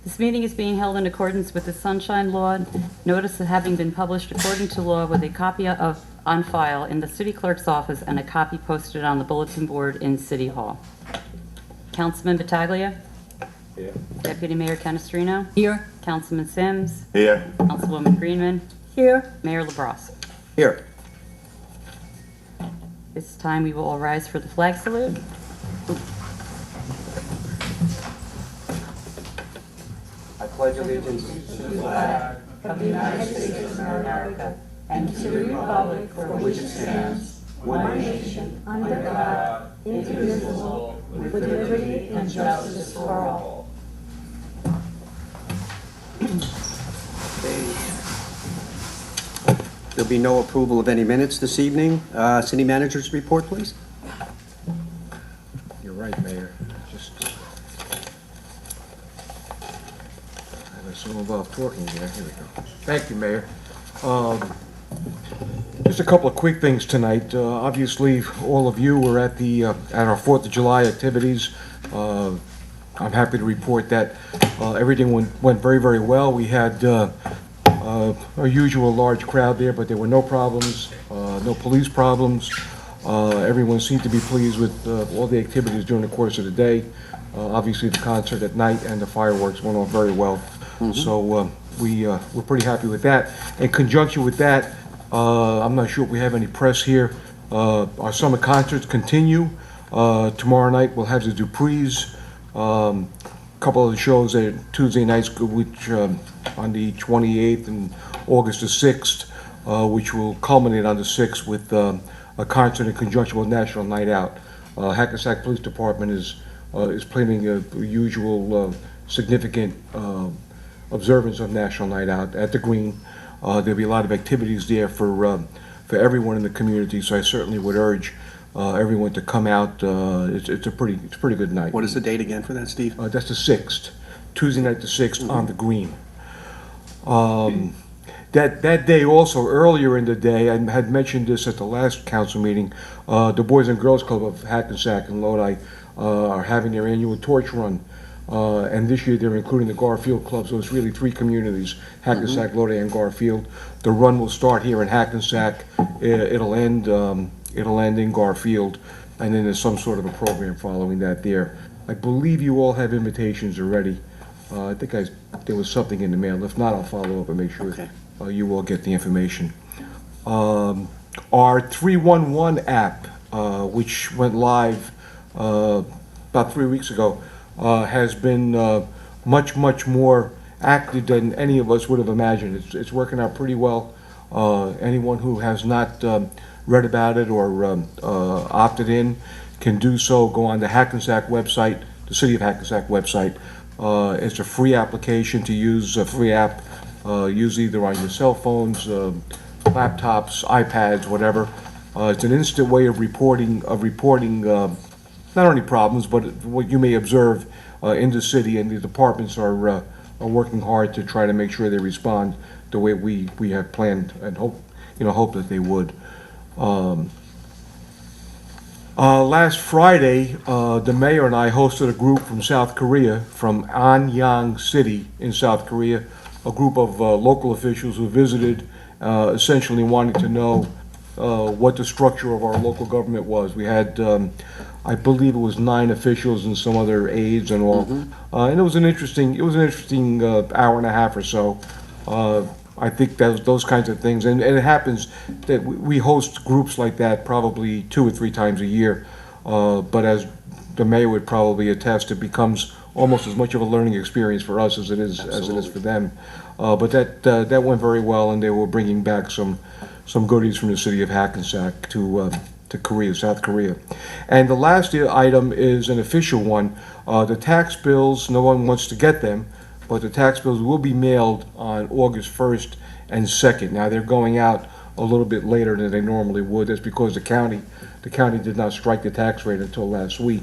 This meeting is being held in accordance with the Sunshine Law, notice of having been published according to law with a copy of on file in the city clerk's office and a copy posted on the bulletin board in City Hall. Councilman Battaglia? Here. Deputy Mayor Canestrino? Here. Councilman Sims? Here. Councilwoman Greenman? Here. Mayor LaBrosse. Here. This time we will all rise for the flag salute. I pledge allegiance to the flag Of the United States of America and to the republic for which it stands, one nation, under God, indivisible, with liberty and justice for all. There'll be no approval of any minutes this evening. City Manager's report, please. You're right, Mayor. Just, I was so involved talking here. Here we go. Thank you, Mayor. Just a couple of quick things tonight. Obviously, all of you were at our 4th of July activities. I'm happy to report that everything went very, very well. We had our usual large crowd there, but there were no problems, no police problems. Everyone seemed to be pleased with all the activities during the course of the day. Obviously, the concert at night and the fireworks went off very well. So we're pretty happy with that. In conjunction with that, I'm not sure if we have any press here. Our summer concerts continue. Tomorrow night we'll have the Duprees. A couple of the shows at Tuesday nights, which on the 28th and August the 6th, which will culminate on the 6th with a concert in conjunction with National Night Out. Hackensack Police Department is planning a usual significant observance of National Night Out at the Green. There'll be a lot of activities there for everyone in the community, so I certainly would urge everyone to come out. It's a pretty good night. What is the date again for that, Steve? That's the 6th, Tuesday night the 6th on the Green. That day also, earlier in the day, I had mentioned this at the last council meeting, the Boys and Girls Club of Hackensack and Lodi are having their annual torch run. And this year they're including the Garfield Club, so it's really 3 communities, Hackensack, Lodi, and Garfield. The run will start here in Hackensack. It'll end in Garfield, and then there's some sort of a program following that there. I believe you all have invitations already. I think there was something in the mail. If not, I'll follow up and make sure you all get the information. Our 311 app, which went live about 3 weeks ago, has been much more active than any of us would have imagined. It's working out pretty well. Anyone who has not read about it or opted in can do so. Go on the Hackensack website, the City of Hackensack website. It's a free application to use, a free app. Use either on your cell phones, laptops, iPads, whatever. It's an instant way of reporting not only problems, but what you may observe in the city, and the departments are working hard to try to make sure they respond the way we have planned and hope that they would. Last Friday, the mayor and I hosted a group from South Korea, from Anyang City in South Korea, a group of local officials who visited, essentially wanting to know what the structure of our local government was. We had, I believe it was 9 officials and some other aides and all, and it was an interesting hour and a half or so. I think those kinds of things, and it happens that we host groups like that probably 2 or 3 times a year. But as the mayor would probably attest, it becomes almost as much of a learning experience for us as it is for them. But that went very well, and they were bringing back some goodies from the city of Hackensack to Korea, South Korea. And the last item is an official one. The tax bills, no one wants to get them, but the tax bills will be mailed on August 1st and 2nd. Now, they're going out a little bit later than they normally would. That's because the county did not strike the tax rate until last week.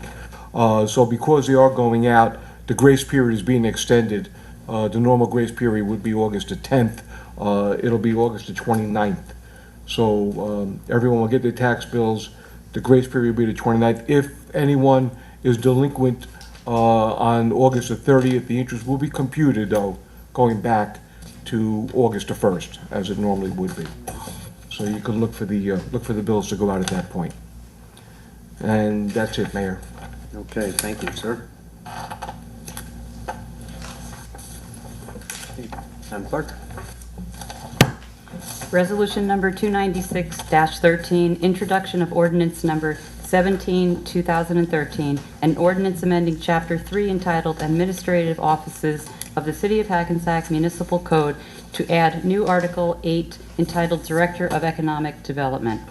So because they are going out, the grace period is being extended. The normal grace period would be August the 10th. It'll be August the 29th. So everyone will get their tax bills. The grace period will be the 29th. If anyone is delinquent on August the 30th. The interest will be computed, though, going back to August the 1st, as it normally would be. So you can look for the bills to go out at that point. And that's it, Mayor. Okay, thank you, sir. Madam Clerk? Resolution number 296-13, introduction of ordinance number 17, 2013, an ordinance amending Chapter 3 entitled Administrative Offices of the City of Hackensack Municipal Code to add new Article 8 entitled Director of Economic Development.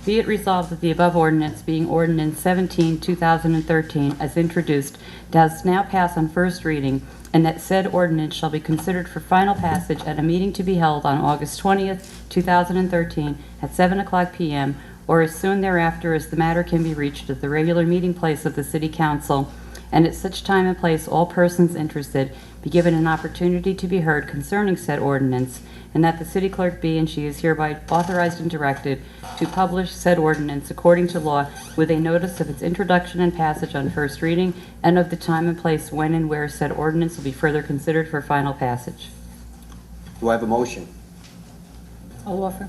Be it resolved that the above ordinance, being Ordinance 17, 2013, as introduced, does now pass on first reading, and that said ordinance shall be considered for final passage at a meeting to be held on August 20th, 2013, at 7:00 p.m., or as soon thereafter as the matter can be reached at the regular meeting place of the City Council, and at such time and place all persons interested be given an opportunity to be heard concerning said ordinance, and that the city clerk be and she is hereby authorized and directed to publish said ordinance according to law with a notice of its introduction and passage on first reading, and of the time and place when and where said ordinance will be further considered for final passage. Do I have a motion? I'll offer.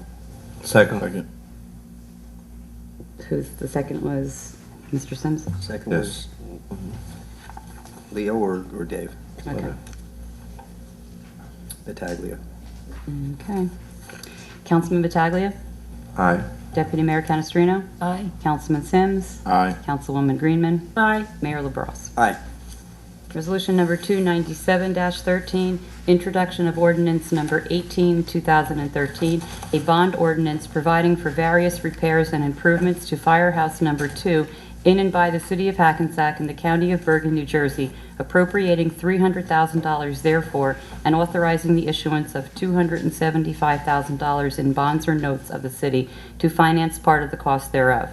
Second. The second was Mr. Sims? Second was Leo or Dave? Okay. Battaglia. Okay. Councilman Battaglia? Aye. Deputy Mayor Canestrino? Aye. Councilman Sims? Aye. Councilwoman Greenman? Aye. Mayor LaBrus. Aye. Resolution number 297-13, introduction of ordinance number 18, 2013, a bond ordinance providing for various repairs and improvements to Firehouse Number 2 in and by the City of Hackensack in the County of Bergen, New Jersey, appropriating $300,000 therefore, and authorizing the issuance of $275,000 in bonds or notes of the city to finance part of the cost thereof.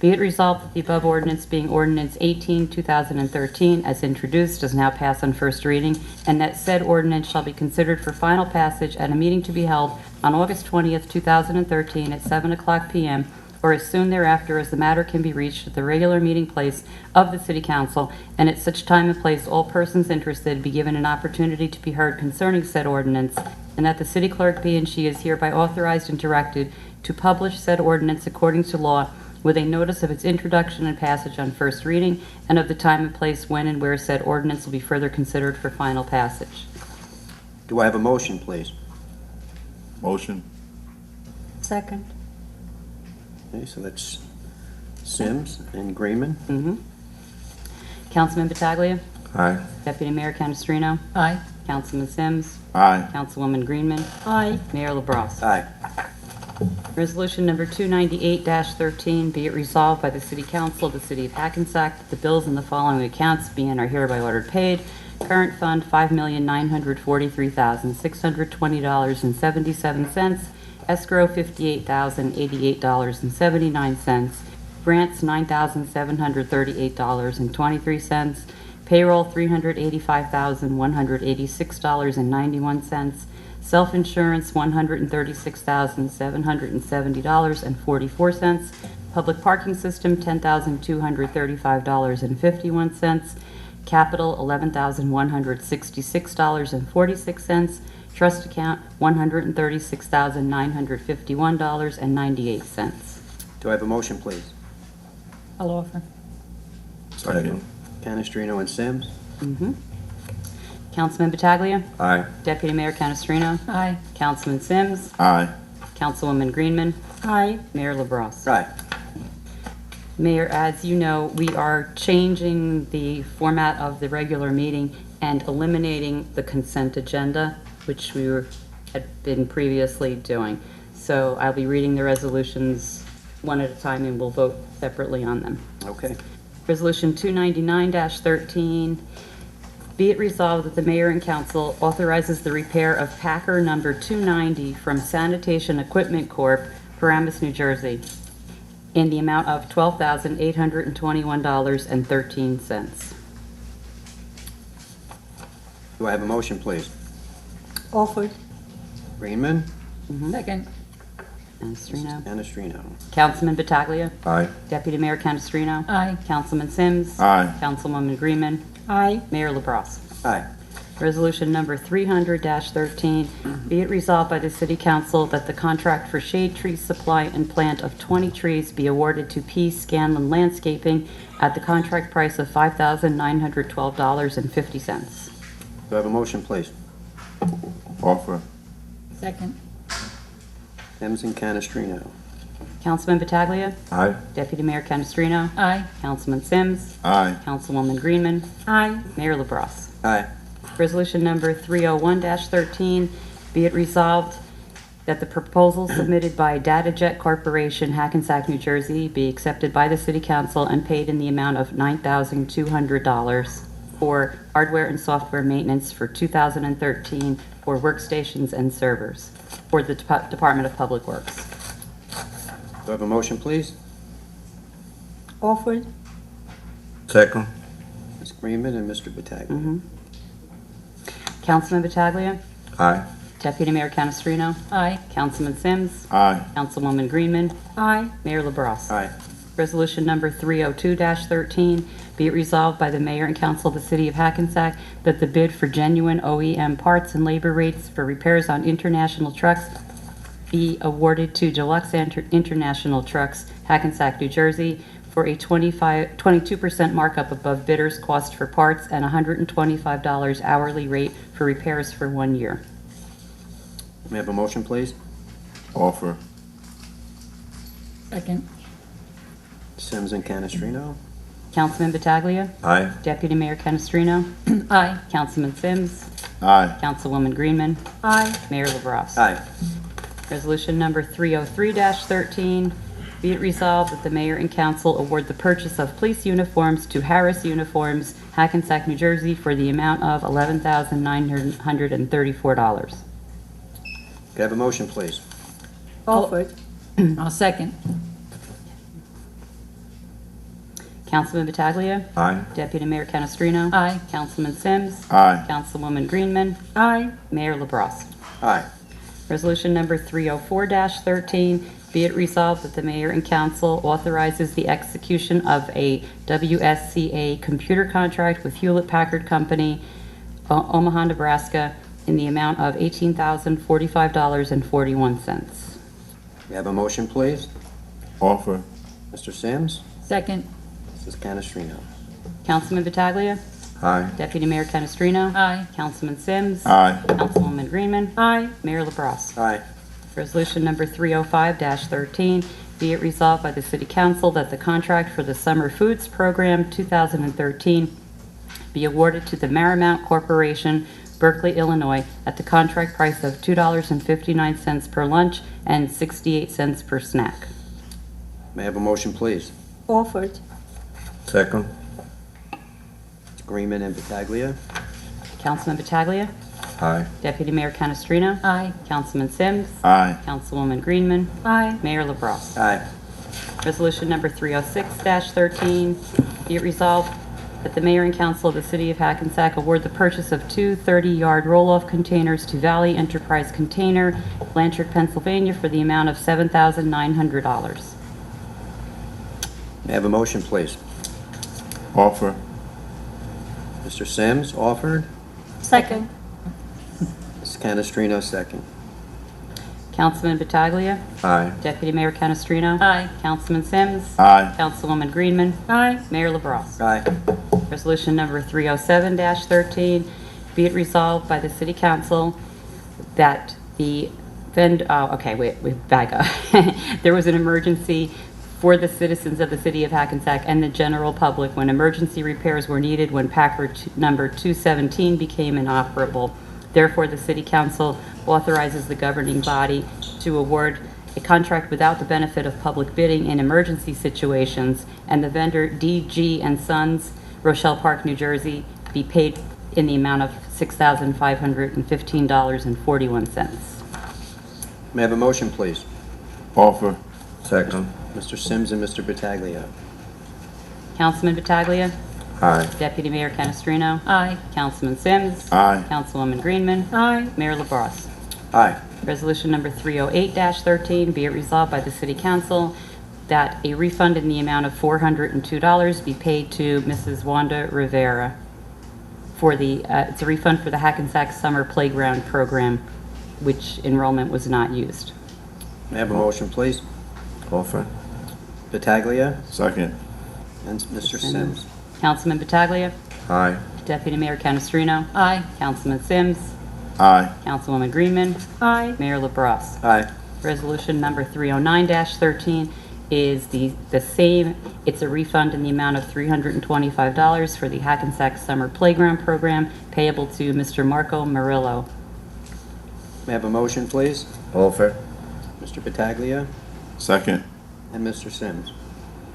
Be it resolved that the above ordinance, being Ordinance 18, 2013, as introduced, does now pass on first reading, and that said ordinance shall be considered for final passage at a meeting to be held on August 20th, 2013, at 7:00 p.m., or as soon thereafter as the matter can be reached at the regular meeting place of the City Council, and at such time and place all persons interested be given an opportunity to be heard concerning said ordinance, and that the city clerk be and she is hereby authorized and directed to publish said ordinance according to law with a notice of its introduction and passage on first reading, and of the time and place when and where said ordinance will be further considered for final passage. Do I have a motion, please? Motion. Second. Okay, so that's Sims and Greenman. Councilman Battaglia? Aye. Deputy Mayor Canestrino? Aye. Councilman Sims? Aye. Councilwoman Greenman? Aye. Mayor LaBrus. Aye. Resolution number 298-13, be it resolved by the City Council of the City of Hackensack that the bills in the following accounts be and are hereby ordered paid. Current fund, $5,943,620.77. Escrow, $58,088.79. Grants, $9,738.23. Payroll, $385,186.91. Self-insurance, $136,770.44. Public parking system, $10,235.51. Capital, $11,166.46. Trust account, $136,951.98. Do I have a motion, please? I'll offer. Second. Canestrino and Sims. Councilman Battaglia? Aye. Deputy Mayor Canestrino? Aye. Councilman Sims? Aye. Councilwoman Greenman? Aye. Mayor LaBrus. Aye. Mayor, as you know, we are changing the format of the regular meeting and eliminating the consent agenda, which had been previously doing. So I'll be reading the resolutions one at a time, and we'll vote separately on them. Okay. Resolution 299-13, be it resolved that the mayor and council authorizes the repair of Packer number 290 from Sanitation Equipment Corp., Paramus, New Jersey, in the amount of $12,821.13. Do I have a motion, please? Offered. Greenman. Second. Canestrino. Canestrino. Councilman Pataglia. Aye. Deputy Mayor Canestrino. Aye. Councilman Sims. Aye. Councilwoman Greenman. Aye. Mayor LaBrus. Aye. Resolution number 300-13, be it resolved by the City Council that the contract for shade tree supply and plant of 20 trees be awarded to P. Scanlon Landscaping at the contract price of $5,912.50. Do I have a motion, please? Offer. Second. Sims and Canestrino. Councilman Pataglia. Aye. Deputy Mayor Canestrino. Aye. Councilman Sims. Aye. Councilwoman Greenman. Aye. Mayor LaBrus. Aye. Resolution number 301-13, be it resolved that the proposal submitted by DataJet Corporation, Hackensack, New Jersey, be accepted by the City Council and paid in the amount of $9,200 for hardware and software maintenance for 2013 for workstations and servers for the Department of Public Works. Do I have a motion, please? Offered. Second. Ms. Greenman and Mr. Battaglia. Councilman Pataglia. Aye. Deputy Mayor Canestrino. Aye. Councilman Sims. Aye. Councilwoman Greenman. Aye. Mayor LaBrus. Aye. Resolution number 302-13, be it resolved by the mayor and council of the city of Hackensack that the bid for genuine OEM parts and labor rates for repairs on international trucks be awarded to Deluxe International Trucks, Hackensack, New Jersey, for a 22% markup above bidder's cost for parts and $125 hourly rate for repairs for 1 year. May I have a motion, please? Offer. Second. Sims and Canestrino. Councilman Pataglia. Aye. Deputy Mayor Canestrino. Aye. Councilman Sims. Aye. Councilwoman Greenman. Aye. Mayor LaBrus. Aye. Resolution number 303-13, be it resolved that the mayor and council award the purchase of police uniforms to Harris Uniforms, Hackensack, New Jersey, for the amount of $11,934. Could I have a motion, please? Offered. I'll second. Councilman Pataglia. Aye. Deputy Mayor Canestrino. Aye. Councilman Sims. Aye. Councilwoman Greenman. Aye. Mayor LaBrus. Aye. Resolution number 304-13, be it resolved that the mayor and council authorizes the execution of a WSCA computer contract with Hewlett-Packard Company, Omaha, Nebraska, in the amount of $18,045.41. May I have a motion, please? Offer. Mr. Sims. Second. Mrs. Canestrino. Councilman Pataglia. Aye. Deputy Mayor Canestrino. Aye. Councilman Sims. Aye. Councilwoman Greenman. Aye. Mayor LaBrus. Aye. Resolution number 305-13, be it resolved by the City Council that the contract for the Summer Foods Program 2013 be awarded to the Marymount Corporation, Berkeley, Illinois, at the contract price of $2.59 per lunch and 68 cents per snack. May I have a motion, please? Offered. Second. Ms. Greenman and Battaglia. Councilman Pataglia. Aye. Deputy Mayor Canestrino. Aye. Councilman Sims. Aye. Councilwoman Greenman. Aye. Mayor LaBrus. Aye. Resolution number 306-13, be it resolved that the mayor and council of the city of Hackensack award the purchase of two 30-yard roll-off containers to Valley Enterprise Container, Blanchard, Pennsylvania, for the amount of $7,900. May I have a motion, please? Offer. Mr. Sims, offered. Second. Ms. Canestrino, second. Councilman Pataglia. Aye. Deputy Mayor Canestrino. Aye. Councilman Sims. Aye. Councilwoman Greenman. Aye. Mayor LaBrus. Aye. Resolution number 307-13, be it resolved by the City Council that the back up. There was an emergency for the citizens of the City of Hackensack and the general public when emergency repairs were needed when Packard number 217 became inoperable. Therefore, the City Council authorizes the governing body to award a contract without the benefit of public bidding in emergency situations, and the vendor DG and Sons, Rochelle Park, New Jersey, be paid in the amount of $6,515.41. May I have a motion, please? Offer. Second. Mr. Sims and Mr. Battaglia. Councilman Pataglia. Aye. Deputy Mayor Canestrino. Aye. Councilman Sims. Aye. Councilwoman Greenman. Aye. Mayor LaBrus. Aye. Resolution number 308-13, be it resolved by the City Council that a refund in the amount of $402 be paid to Mrs. Wanda Rivera for it's a refund for the Hackensack Summer Playground Program, which enrollment was not used. May I have a motion, please? Offer. Pataglia Second. and Mr. Sims. Councilman Pataglia. Aye. Deputy Mayor Canestrino. Aye. Councilman Sims. Aye. Councilwoman Greenman. Aye. Mayor LaBrus. Aye. Resolution number 309-13 is the same. It's a refund in the amount of $325 for the Hackensack Summer Playground Program payable to Mr. Marco Murillo. May I have a motion, please? Offer. Mr. Pataglia Second. and Mr. Sims.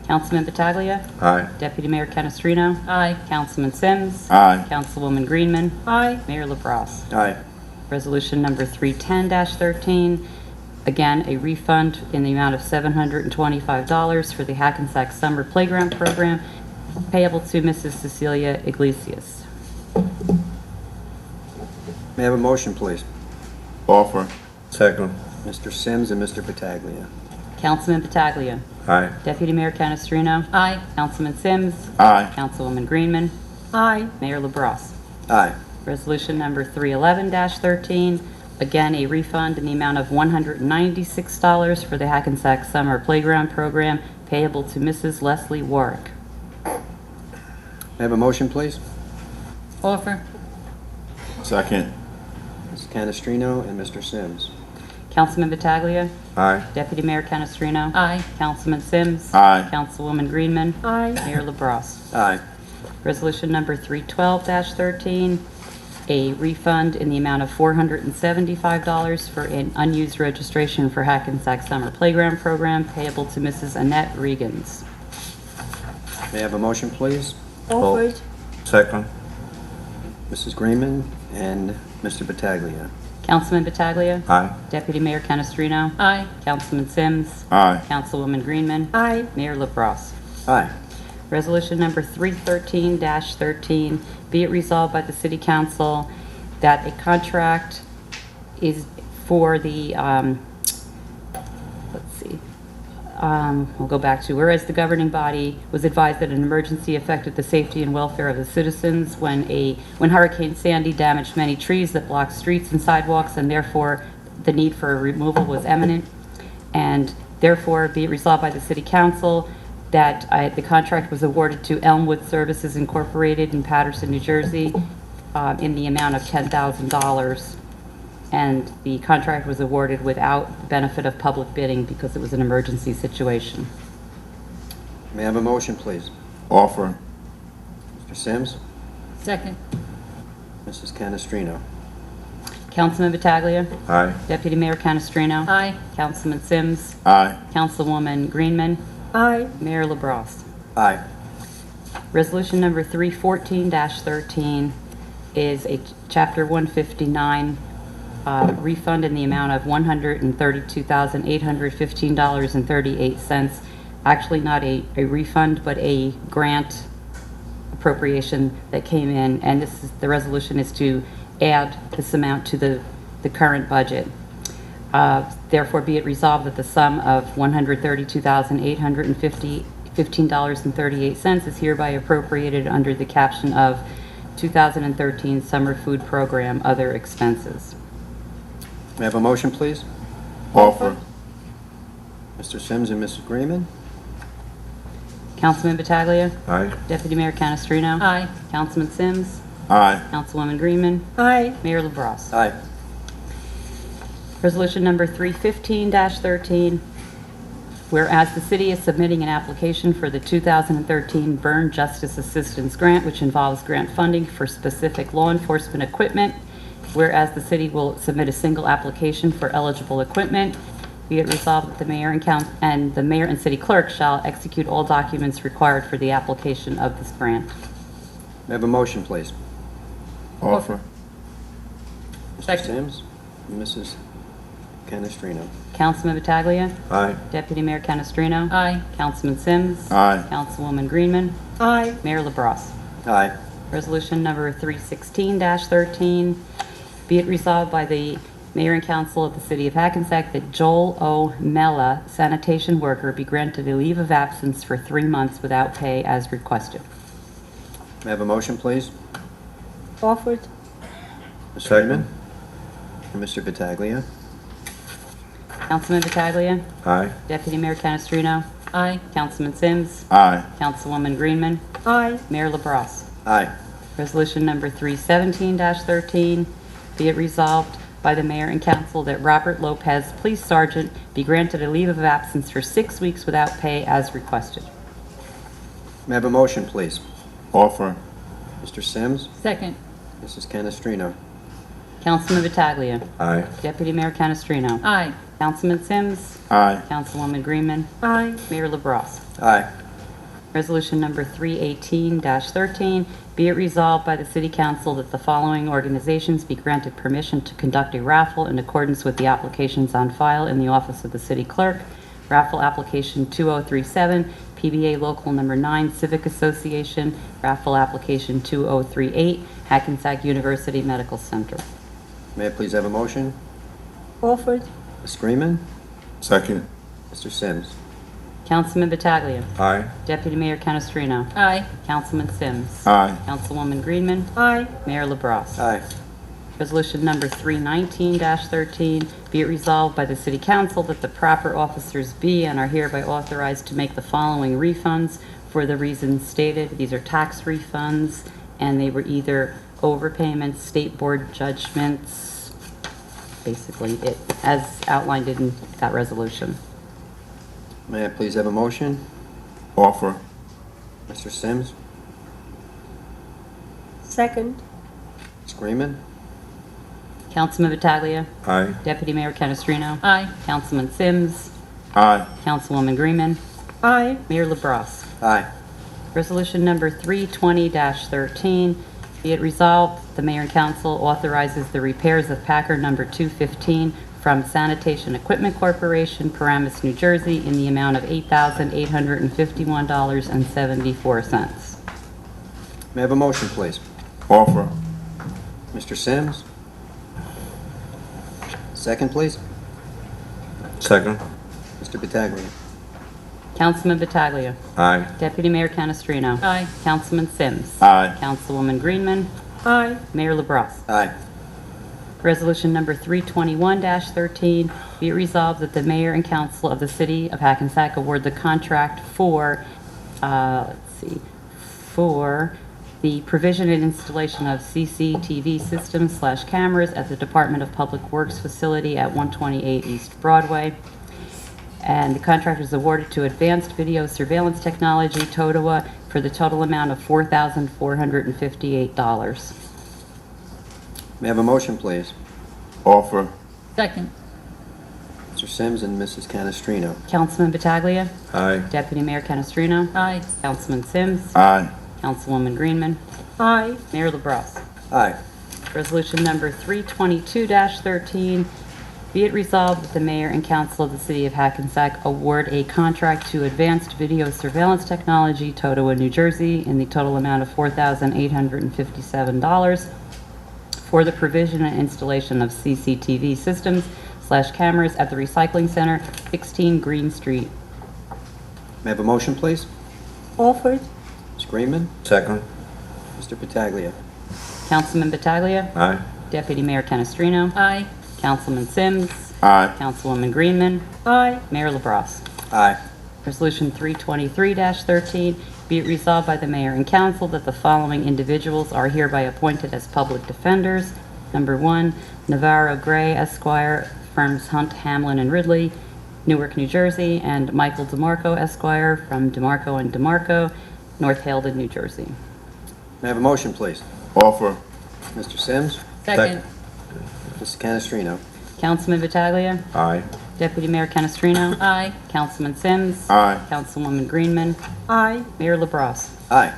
Councilman Pataglia. Aye. Deputy Mayor Canestrino. Aye. Councilman Sims. Aye. Councilwoman Greenman. Aye. Mayor LaBrus. Aye. Resolution number 310-13, again, a refund in the amount of $725 for the Hackensack Summer Playground Program payable to Mrs. Cecilia Iglesias. May I have a motion, please? Offer. Second. Mr. Sims and Mr. Pataglia. Councilman Pataglia. Aye. Deputy Mayor Canestrino. Aye. Councilman Sims. Aye. Councilwoman Greenman. Aye. Mayor LaBrus. Aye. Resolution number 311-13, again, a refund in the amount of $196 for the Hackensack Summer Playground Program payable to Mrs. Leslie Warwick. May I have a motion, please? Offer. Second. Mrs. Canestrino and Mr. Sims. Councilman Pataglia. Aye. Deputy Mayor Canestrino. Aye. Councilman Sims. Aye. Councilwoman Greenman. Aye. Mayor LaBrus. Aye. Resolution number 312-13, a refund in the amount of $475 for an unused registration for Hackensack Summer Playground Program payable to Mrs. Annette Regans. May I have a motion, please? Offered. Second. Mrs. Greenman and Mr. Pataglia. Councilman Pataglia. Aye. Deputy Mayor Canestrino. Aye. Councilman Sims. Aye. Councilwoman Greenman. Aye. Mayor LaBrus. Aye. Resolution number 313-13, be it resolved by the City Council that a contract is for the, we'll go back to, whereas the governing body was advised that an emergency affected the safety and welfare of the citizens when Hurricane Sandy damaged many trees that blocked streets and sidewalks, and therefore the need for a removal was imminent. And therefore, be it resolved by the City Council that the contract was awarded to Elmwood Services Incorporated in Paterson, New Jersey, in the amount of $10,000. And the contract was awarded without the benefit of public bidding because it was an emergency situation. May I have a motion, please? Offer. Mr. Sims. Second. Mrs. Canestrino. Councilman Pataglia. Aye. Deputy Mayor Canestrino. Aye. Councilman Sims. Aye. Councilwoman Greenman. Aye. Mayor LaBrus. Aye. Resolution number 314-13 is a Chapter 159 refund in the amount of $132,815.38. Actually not a refund, but a grant appropriation that came in, and the resolution is to add this amount to the current budget. Therefore, be it resolved that the sum of $132,815.38 is hereby appropriated under the caption of 2013 Summer Food Program, Other Expenses. May I have a motion, please? Offer. Mr. Sims and Mrs. Greenman. Councilman Pataglia. Aye. Deputy Mayor Canestrino. Aye. Councilman Sims. Aye. Councilwoman Greenman. Aye. Mayor LaBrus. Aye. Resolution number 315-13, whereas the city is submitting an application for the 2013 Burn Justice Assistance Grant, which involves grant funding for specific law enforcement equipment, whereas the city will submit a single application for eligible equipment, be it resolved that the mayor and the mayor and city clerk shall execute all documents required for the application of this grant. May I have a motion, please? Offer. Mr. Second. Sims and Mrs. Canestrino. Councilman Pataglia. Aye. Deputy Mayor Canestrino. Aye. Councilman Sims. Aye. Councilwoman Greenman. Aye. Mayor LaBrus. Aye. Resolution number 316-13, be it resolved by the Mayor and Council of the City of Hackensack that Joel O. Mella, sanitation worker, be granted a leave of absence for 3 months without pay as requested. May I have a motion, please? Offered. Mr. Freeman? And Mr. Battaglia? Councilman Battaglia. Aye. Deputy Mayor Canestrino. Aye. Councilman Sims. Aye. Councilwoman Greenman. Aye. Mayor LaBrus. Aye. Resolution number 317-13, be it resolved by the mayor and council that Robert Lopez, police sergeant, be granted a leave of absence for 6 weeks without pay as requested. May I have a motion, please? Offer. Mr. Sims? Second. Mrs. Canestrino? Councilman Battaglia. Aye. Deputy Mayor Canestrino. Aye. Councilman Sims. Aye. Councilwoman Greenman. Aye. Mayor LaBrus. Aye. Resolution number 318-13, be it resolved by the City Council that the following organizations be granted permission to conduct a raffle in accordance with the applications on file in the Office of the City Clerk. Raffle application 2037, PBA Local Number 9 Civic Association. Raffle application 2038, Hackensack University Medical Center. May I please have a motion? Offered. Ms. Freeman? Second. Mr. Sims? Councilman Battaglia. Aye. Deputy Mayor Canestrino. Aye. Councilman Sims. Aye. Councilwoman Greenman. Aye. Mayor LaBrus. Aye. Resolution number 319-13, be it resolved by the City Council that the proper officers be and are hereby authorized to make the following refunds for the reasons stated. These are tax refunds, and they were either overpayments, state board judgments, basically it, as outlined in that resolution. May I please have a motion? Offer. Mr. Sims? Second. Ms. Freeman? Councilman Battaglia. Aye. Deputy Mayor Canestrino. Aye. Councilman Sims. Aye. Councilwoman Greenman. Aye. Mayor LaBrus. Aye. Resolution number 320-13, be it resolved, the mayor and council authorizes the repairs of Packer number 215 from Sanitation Equipment Corporation, Paramus, New Jersey, in the amount of $8,851.74. May I have a motion, please? Offer. Mr. Sims? Second, please? Second. Mr. Battaglia? Councilman Battaglia. Aye. Deputy Mayor Canestrino. Aye. Councilman Sims. Aye. Councilwoman Greenman. Aye. Mayor LaBrus. Aye. Resolution number 321-13, be it resolved that the mayor and council of the city of Hackensack award the contract for, for the provision and installation of CCTV systems/cameras at the Department of Public Works facility at 128 East Broadway. And the contract was awarded to Advanced Video Surveillance Technology, TOTOA, for the total amount of $4,458. May I have a motion, please? Offer. Second. Mr. Sims and Mrs. Canestrino? Councilman Battaglia. Aye. Deputy Mayor Canestrino. Aye. Councilman Sims. Aye. Councilwoman Greenman. Aye. Mayor LaBrus. Aye. Resolution number 322-13, be it resolved that the mayor and council of the city of Hackensack award a contract to Advanced Video Surveillance Technology, Totowa, New Jersey, in the total amount of $4,857 for the provision and installation of CCTV systems/cameras at the Recycling Center, 16 Green Street. May I have a motion, please? Offered. Ms. Greenman? Second. Mr. Battaglia? Councilman Battaglia. Aye. Deputy Mayor Canestrino. Aye. Councilman Sims. Aye. Councilwoman Greenman. Aye. Mayor LaBrus. Aye. Resolution 323-13, be it resolved by the mayor and council that the following individuals are hereby appointed as public defenders. Number 1, Navarro Gray Esquire, firms Hunt, Hamlin, and Ridley, Newark, New Jersey, and Michael DeMarco Esquire from DeMarco and DeMarco, North Haledon, New Jersey. May I have a motion, please? Offer. Mr. Sims? Second. Mrs. Canestrino? Councilman Battaglia. Aye. Deputy Mayor Canestrino. Aye. Councilman Sims. Aye. Councilwoman Greenman. Aye. Mayor LaBrus. Aye.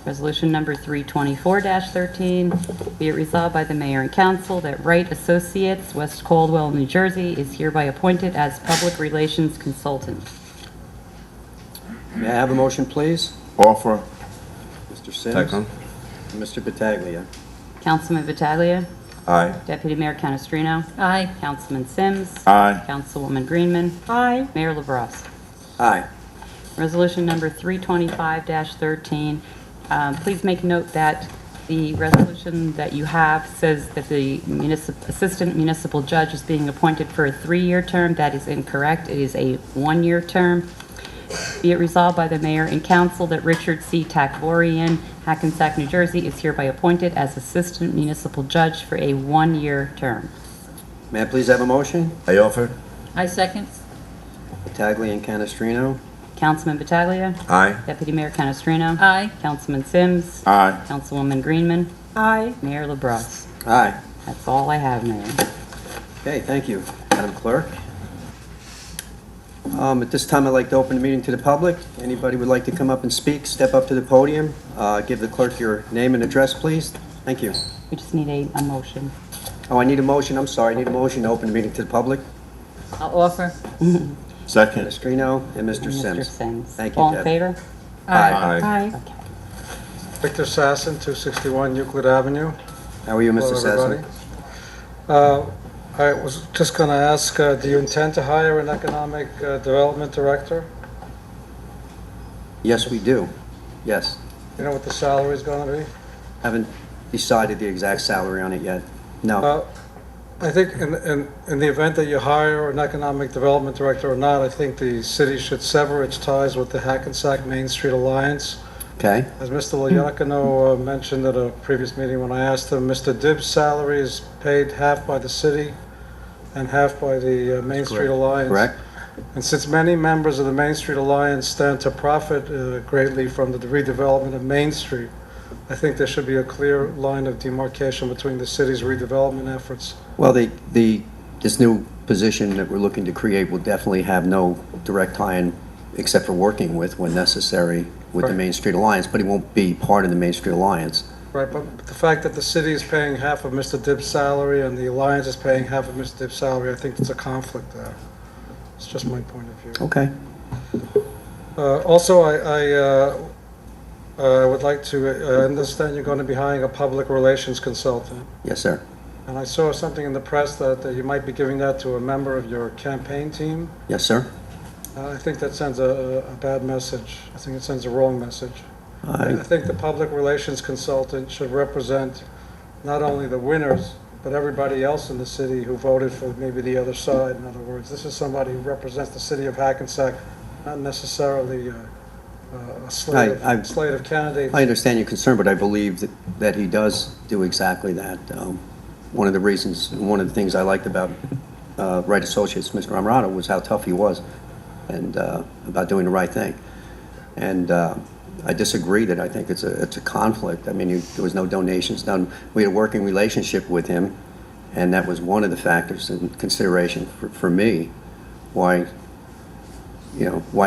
Resolution number 324-13, be it resolved by the mayor and council that Wright Associates, West Caldwell, New Jersey, is hereby appointed as public relations consultant. May I have a motion, please? Offer. Mr. Sims? Second. And Mr. Battaglia? Councilman Battaglia. Aye. Deputy Mayor Canestrino? Aye. Councilman Sims? Aye. Councilwoman Greenman? Aye. Mayor LaBrus? Aye. Resolution number 325-13. Please make note that the resolution that you have says that the assistant municipal judge is being appointed for a 3-year term. That is incorrect. It is a 1-year term. Be it resolved by the mayor and council that Richard C. Takvorian, Hackensack, New Jersey, is hereby appointed as assistant municipal judge for a 1-year term. May I please have a motion? I offer. I second. Battaglia and Canestrino. Councilman Battaglia? Aye. Deputy Mayor Canestrino? Aye. Councilman Sims? Aye. Councilwoman Greenman? Aye. Mayor LaBrus? Aye. That's all I have, Mayor. Okay, thank you, Madam Clerk. At this time, I'd like to open the meeting to the public. Anybody would like to come up and speak, step up to the podium. Give the clerk your name and address, please. Thank you. We just need a motion. Oh, I need a motion, I'm sorry, I need a motion to open the meeting to the public. I'll offer. Second. Canestrino and Mr. Mr. Sims. Sims. Thank you, All in Deb. favor? Aye. Aye. Okay. Victor Sasson, 261 Euclid Avenue. How are you, Mr. Hello, Sasson? everybody. I was just going to ask, do you intend to hire an economic development director? Yes, we do. Yes. You know what the salary is going to be? Haven't decided the exact salary on it yet. No. I think in the event that you hire an economic development director or not, I think the city should sever its ties with the Hackensack Main Street Alliance. Okay. As Mr. Loyakino mentioned at a previous meeting when I asked him, Mr. Dibb's salary is paid half by the city and half by the Main Street Alliance. Correct? And since many members of the Main Street Alliance stand to profit greatly from the redevelopment of Main Street, I think there should be a clear line of demarcation between the city's redevelopment efforts. Well, this new position that we're looking to create will definitely have no direct tie-in, except for working with, when necessary, with the Right. Main Street Alliance, but he won't be part of the Main Street Alliance. Right, but the fact that the city is paying half of Mr. Dibb's salary and the Alliance is paying half of Mr. Dibb's salary, I think there's a conflict there. It's just my point of view. Okay. Also, I would like to understand you're going to be hiring a public relations consultant. Yes, sir. And I saw something in the press that you might be giving that to a member of your campaign team. Yes, sir. I think that sends a bad message. I think it sends a wrong message. I I- think the public relations consultant should represent not only the winners, but everybody else in the city who voted for maybe the other side. In other words, this is somebody who represents the city of Hackensack, not necessarily a slate of candidates. I understand your concern, but I believe that he does do exactly that. One of the reasons, one of the things I liked about Right Associates, Mr. Amrado, was how tough he was and about doing the right thing. And I disagree that I think it's a conflict. I mean, there was no donations done. We had a working relationship with him, and that was one of the factors in consideration for me why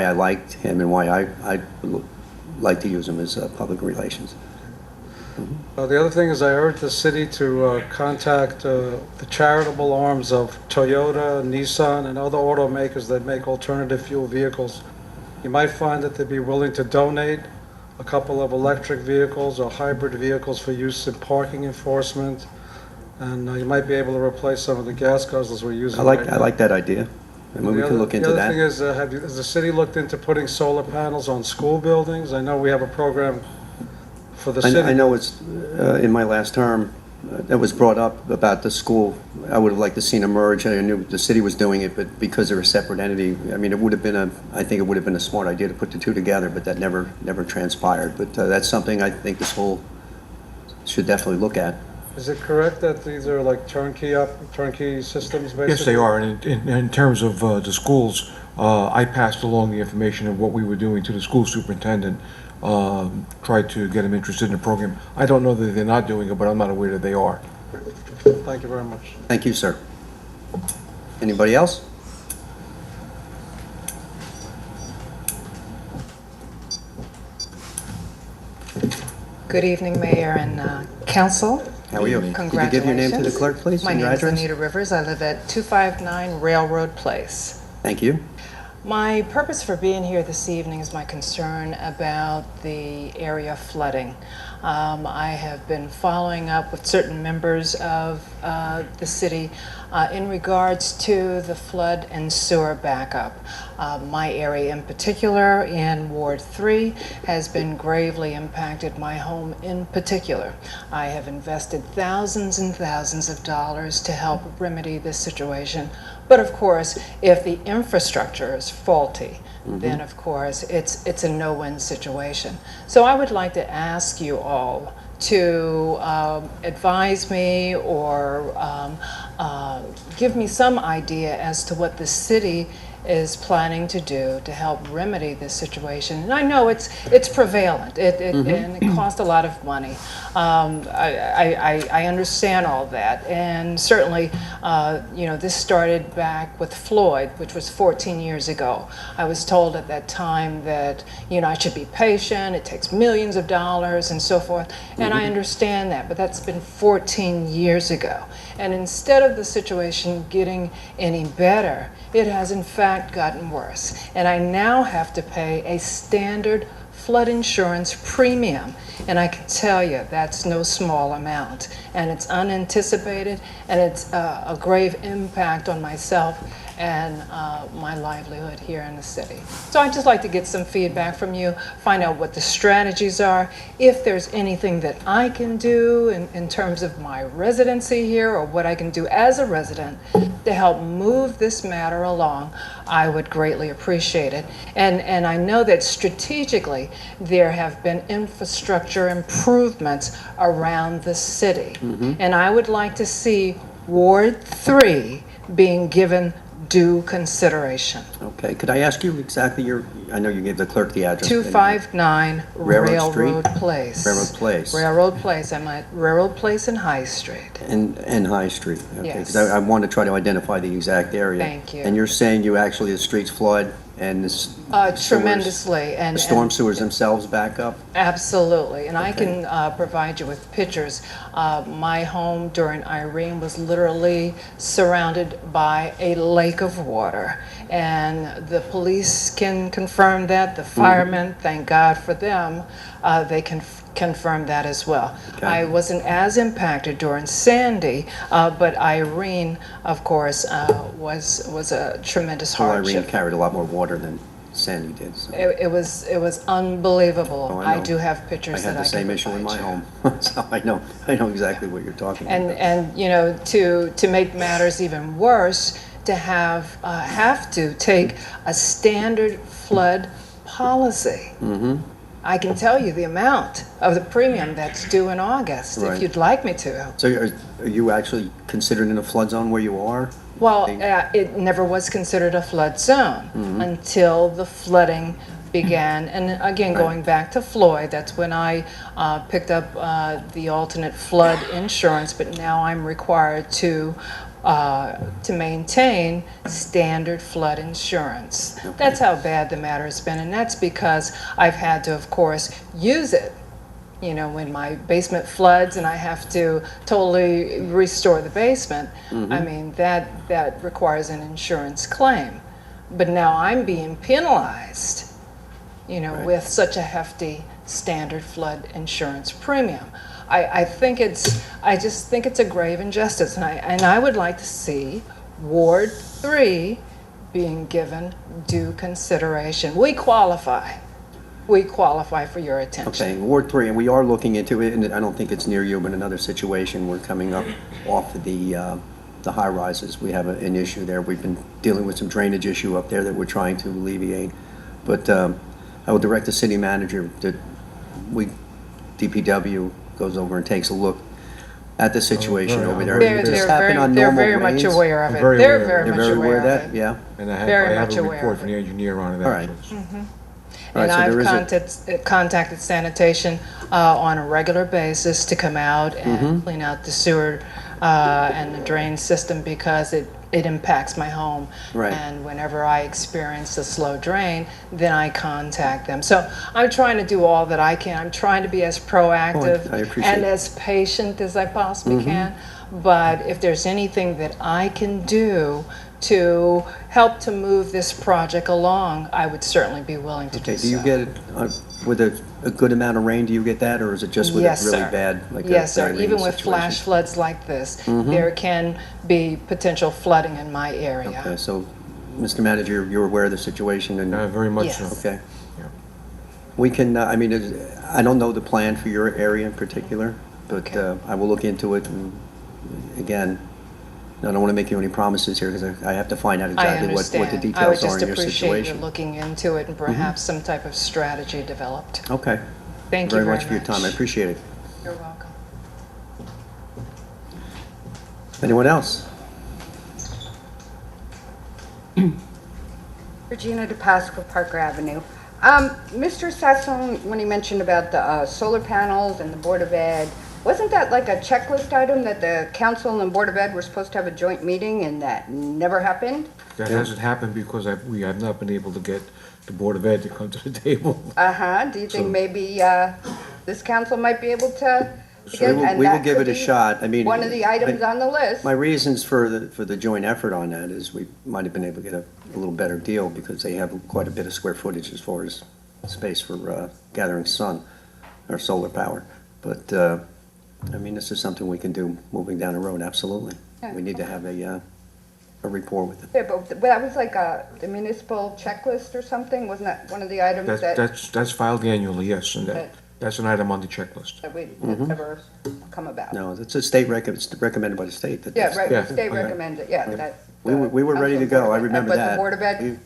I liked him and why I like to use him as public relations. The other thing is I urge the city to contact the charitable arms of Toyota, Nissan, and other automakers that make alternative fuel vehicles. You might find that they'd be willing to donate a couple of electric vehicles or hybrid vehicles for use in parking enforcement, and you might be able to replace some of the gas guzzlers we're using right now. I like that idea. I mean, we can look into The other thing that. is, has the city looked into putting solar panels on school buildings? I know we have a program for the city. I know it's, in my last term, that was brought up about the school. I would have liked to seen it merge. I knew the city was doing it, but because they're a separate entity, I mean, I think it would have been a smart idea to put the two together, but that never transpired. But that's something I think this whole should definitely look at. Is it correct that these are like turnkey systems, basically? Yes, they are, and in terms of the schools, I passed along the information of what we were doing to the school superintendent, tried to get him interested in the program. I don't know that they're not doing it, but I'm not aware that they are. Thank you very much. Thank you, sir. Anybody else? Good evening, Mayor and Council. How are you? Congratulations. Could you give your name to the clerk, please, My and name your is address? Anita Rivers. I live at 259 Railroad Place. Thank you. My purpose for being here this evening is my concern about the area flooding. I have been following up with certain members of the city in regards to the flood and sewer backup. My area in particular, in Ward 3, has been gravely impacted, my home in particular. I have invested thousands and thousands of dollars to help remedy this situation. But of course, if the infrastructure is faulty, then of course it's a no-win situation. So I would like to ask you all to advise me or give me some idea as to what the city is planning to do to help remedy this situation. And I know it's prevalent, and it costs a lot of money. I understand all that, and certainly, this started back with Floyd, which was 14 years ago. I was told at that time that, I should be patient, it takes millions of dollars and so forth, and I understand that, but that's been 14 years ago. And instead of the situation getting any better, it has in fact gotten worse. And I now have to pay a standard flood insurance premium. And I can tell you that's no small amount. And it's unanticipated, and it's a grave impact on myself and my livelihood here in the city. So I'd just like to get some feedback from you, find out what the strategies are, if there's anything that I can do in terms of my residency here, or what I can do as a resident to help move this matter along. I would greatly appreciate it. And I know that strategically there have been infrastructure improvements around the city. And I would like to see Ward 3 being given due consideration. Okay, could I ask you exactly I know you gave the clerk the address. 259 Railroad Street? Railroad Place. Railroad Place. Railroad Place. I'm at Railroad Place and High Street. And High Street, okay, Yes. because I want to try to identify the exact area. Thank you. And you're saying the streets flood and the sewers- Tremendously. And the storm sewers themselves back up? Absolutely, and I Okay. can provide you with pictures. My home during Irene was literally surrounded by a lake of water, and the police can confirm that, the firemen, thank God for them, they can confirm that as well. Okay. I wasn't as impacted during Sandy, but Irene, of course, was a tremendous Well, hardship. Irene carried a lot more water than Sandy did. So. It was unbelievable. Oh, I I know. do have I pictures had that I the can same issue in my provide you. home, so I know exactly what you're talking about. And to make matters even worse, to have to take a standard flood policy. I can tell you the amount of the premium that's due in August, Right. if you'd like me to. So are you actually considered in a flood zone where you are? Well, it never was considered a flood zone until the flooding began. And again, going back to Floyd, that's when I picked up the alternate flood insurance, but now I'm required to maintain standard flood insurance. That's how bad the matter has been, and that's because I've had to, of course, use it. When my basement floods and I have to totally restore the basement, I mean, that requires an insurance claim. But now I'm being penalized, with such a hefty standard flood insurance premium. I just think it's a grave injustice, and I would like to see Ward 3 being given due consideration. We qualify for your attention. Okay, Ward 3, and we are looking into it, and I don't think it's near you, but another situation, we're coming up off of the high rises. We have an issue there. We've been dealing with some drainage issue up there that we're trying to alleviate. But I will direct the city manager that DPW goes over and takes a look at the situation over there. They're Does this happen on very normal much rains? aware of it. I'm very They're aware. very You're much very aware aware of that? of it. Yeah? And I Very have much a aware report of from it. the engineer on it, All right. actually. All right, And so I've there is a- contacted sanitation on a regular basis to come out and clean out the sewer and the drain system, because it impacts my home. Right. And whenever I experience a slow drain, then I contact them. So I'm trying to do all that I can. I'm trying to be as proactive I appreciate and it. as patient as I possibly can. But if there's anything that I can do to help to move this project along, I would certainly be willing to do Okay, so. do you get it with a good amount of rain, do you get that, or is it just with a Yes, really sir. bad, like a Yes, sir. Irene Even with flash situation? floods like this, there can be potential flooding in my area. Okay, so, Mr. Manager, you're aware of the situation, and, Very much so. Yes. okay. Yeah. We can, I mean, I don't know the plan for your area in particular, but Okay. I will look into it, and again, I don't want to make you any promises here, because I have to find out I exactly what understand. the I would details are just in your appreciate you situation. looking into it and perhaps some type of strategy developed. Okay. Thank you very much. For your time, I appreciate it. You're welcome. Anyone else? Regina DePasqua, Parker Avenue. Mr. Sasson, when he mentioned about the solar panels and the Board of Ed, wasn't that like a checklist item that the council and the Board of Ed were supposed to have a joint meeting and that never happened? That hasn't happened because we have not been able to get the Board of Ed to come to the table. Uh-huh. Do you think So- maybe this council might be able to? We will, and we will that give could it a be shot. I mean. One of the items on the list. My reasons for the joint effort on that is we might have been able to get a little better deal because they have quite a bit of square footage as far as space for gathering sun or solar power. But, I mean, this is something we can do moving down the road, absolutely. Yeah. We need to have a rapport with it. Yeah, but that was like the municipal checklist or something? Wasn't that one of the items That's filed annually, yes, and That- that's an item on the checklist. that we never come about? No, it's a state it's recommended by the state. that Yeah, that's- right, Yeah, the state okay. recommended, yeah, that. We were ready to go. I remember that. But the Board of Ed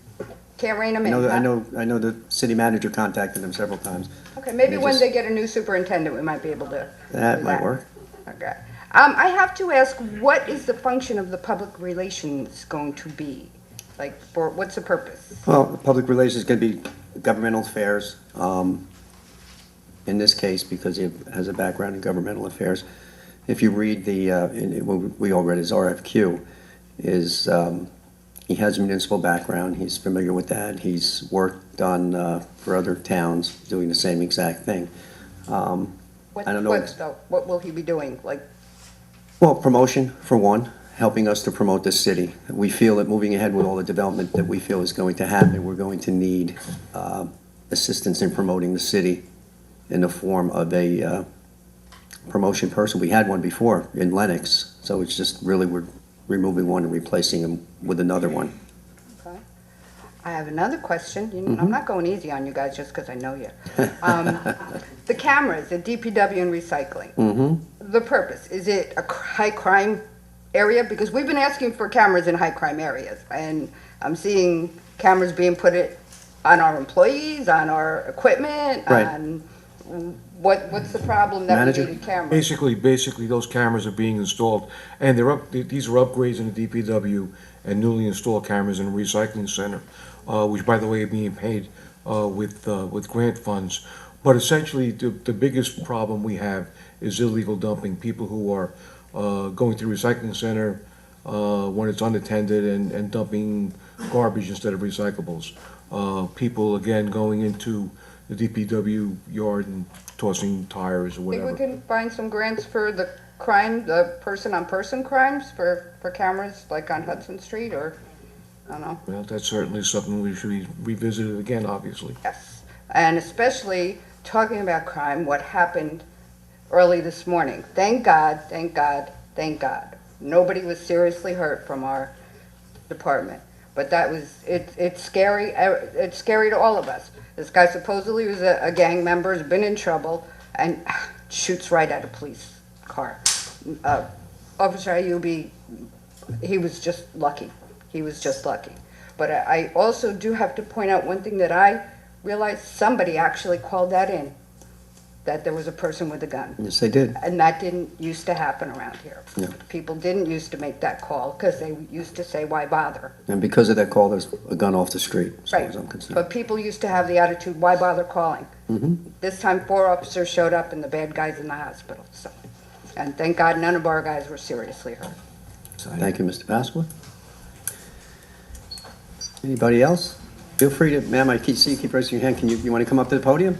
can't rein them I in, know, that- huh? I know the city manager contacted them several times. Okay, maybe They when just- they get a new superintendent, we might be able to. That do might work. Okay. I have to ask, what is the function of the public relations going to be? Like, for, what's the purpose? Well, public relations is going to be governmental affairs. In this case, because he has a background in governmental affairs. If you read what we all read his RFQ, he has a municipal background, he's familiar with that, he's worked on, for other towns, doing the same exact thing. What, I don't know. what will he be doing? Like, Well, promotion, for one, helping us to promote this city. We feel that moving ahead with all the development that we feel is going to happen, we're going to need assistance in promoting the city in the form of a promotion person. We had one before in Lennox, so it's just really we're removing one and replacing him with another one. okay. I have another question. I'm not going easy on you guys just because I know you. The cameras at DPW and recycling. The purpose, is it a high crime area? Because we've been asking for cameras in high crime areas, and I'm seeing cameras being put on our employees, on our equipment, Right. on, what's the problem that Manager? we needed cameras? Basically, those cameras are being installed, and these are upgrades in the DPW and newly installed cameras in the recycling center, which, by the way, are being paid with grant funds. But essentially, the biggest problem we have is illegal dumping. People who are going to the recycling center when it's unattended and dumping garbage instead of recyclables. People, again, going into the DPW yard and tossing tires or Think we whatever. can find some grants for the crime, the person-on-person crimes for cameras, like on Hudson Street, or, I don't know. Well, that's certainly something we should be revisited again, obviously. Yes, and especially talking about crime, what happened early this morning. Thank God, thank God, thank God. Nobody was seriously hurt from our department. But that was, it's scary, it's scary to all of us. This guy supposedly was a gang member, has been in trouble, and shoots right at a police car. Officer Ayubi, he was just lucky. He was just lucky. But I also do have to point out one thing that I realized, somebody actually called that in, that there was a person with a gun. Yes, they did. And that didn't used to happen around here. Yeah. People didn't used to make that call because they used to say, why bother? And because of that call, there's a gun off the street, as far Right. as I'm concerned. But people used to have the attitude, why bother calling? This time 4 officers showed up and the bad guy's in the hospital, so. And thank God none of our guys were seriously hurt. Thank you, Mr. Pasqua. Anybody else? Feel free to, ma'am, I see you keep raising your hand. You want to come up to the podium?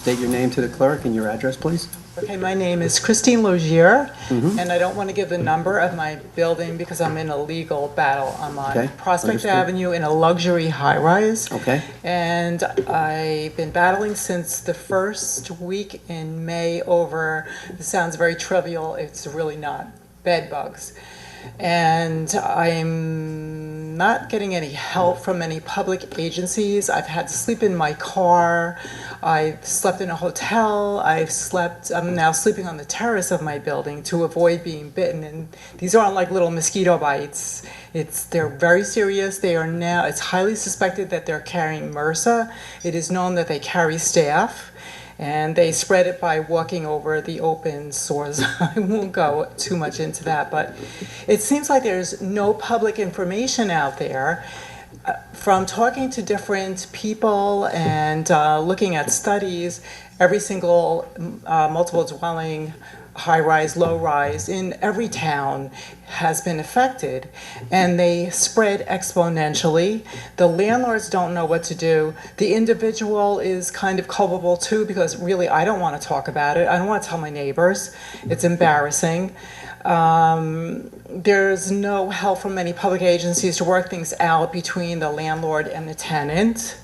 state your name to the clerk and your address, please. Okay, my name is Christine Logier, and I don't want to give the number of my building because I'm in a legal battle. I'm on Okay, Prospect understood. Avenue in a luxury high-rise. Okay. And I've been battling since the first week in May over, this sounds very trivial, it's really not, bed bugs. And I'm not getting any help from any public agencies. I've had to sleep in my car. I've slept in a hotel. I'm now sleeping on the terrace of my building to avoid being bitten. And these aren't like little mosquito bites. They're very serious. It's highly suspected that they're carrying MRSA. It is known that they carry staph. And they spread it by walking over the open sores. I won't go too much into that, but it seems like there's no public information out there. From talking to different people and looking at studies, every single multiple dwelling, high-rise, low-rise, in every town has been affected, and they spread exponentially. The landlords don't know what to do. The individual is kind of culpable too, because really I don't want to talk about it. I don't want to tell my neighbors. It's embarrassing. There's no help from any public agencies to work things out between the landlord and the tenant.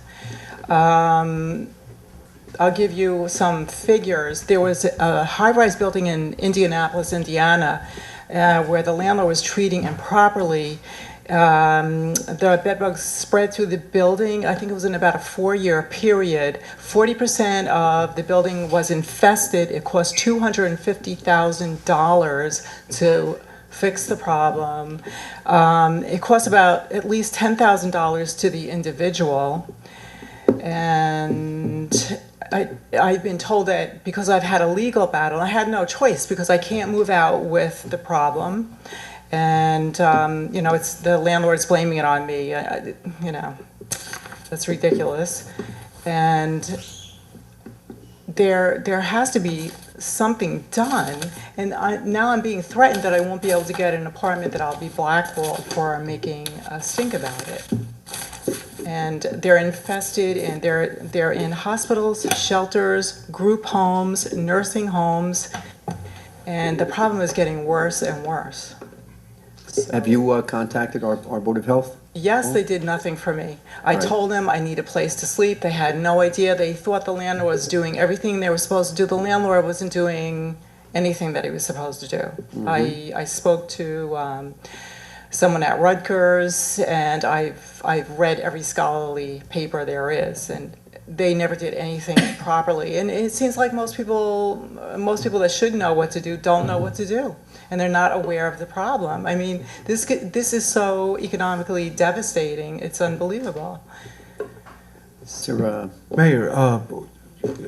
I'll give you some figures. There was a high-rise building in Indianapolis, Indiana, where the landlord was treating improperly. The bedbugs spread through the building. I think it was in about a 4-year period. 40% of the building was infested. It cost $250,000 to fix the problem. It cost about at least $10,000 to the individual. And I've been told that because I've had a legal battle, I had no choice because I can't move out with the problem. And, it's the landlord's blaming it on me. That's ridiculous. And there has to be something done. And now I'm being threatened that I won't be able to get an apartment, that I'll be blackballed for making a stink about it. And they're infested, and they're in hospitals, shelters, group homes, nursing homes, and the problem is getting worse and worse. So, Have you contacted our Board of Health? yes, they did nothing for me. I Right. told them I need a place to sleep. They had no idea. They thought the landlord was doing everything they were supposed to do. The landlord wasn't doing anything that he was supposed to do. I spoke to someone at Rutgers, and I've read every scholarly paper there is, and they never did anything properly. And it seems like most people that should know what to do don't know what to do, and they're not aware of the problem. I mean, this is so economically devastating. It's unbelievable. Sir, Mayor,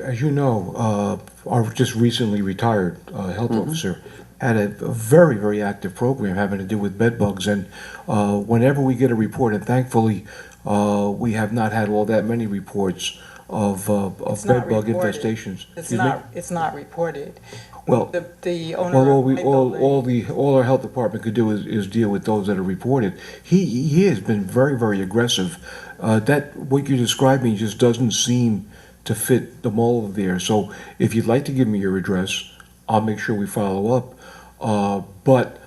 as you know, our just recently retired health officer had a very, very active program having to do with bed bugs. And whenever we get a report, and thankfully we have not had all that many reports of It's bed not bug reported. infestations. It's Excuse me? it's not reported. Well, The owner Well, of my building. all our health department could do is deal with those that are reported. He has been very, very aggressive. That, what you're describing just doesn't seem to fit the mold there. So if you'd like to give me your address, I'll make sure we follow up. But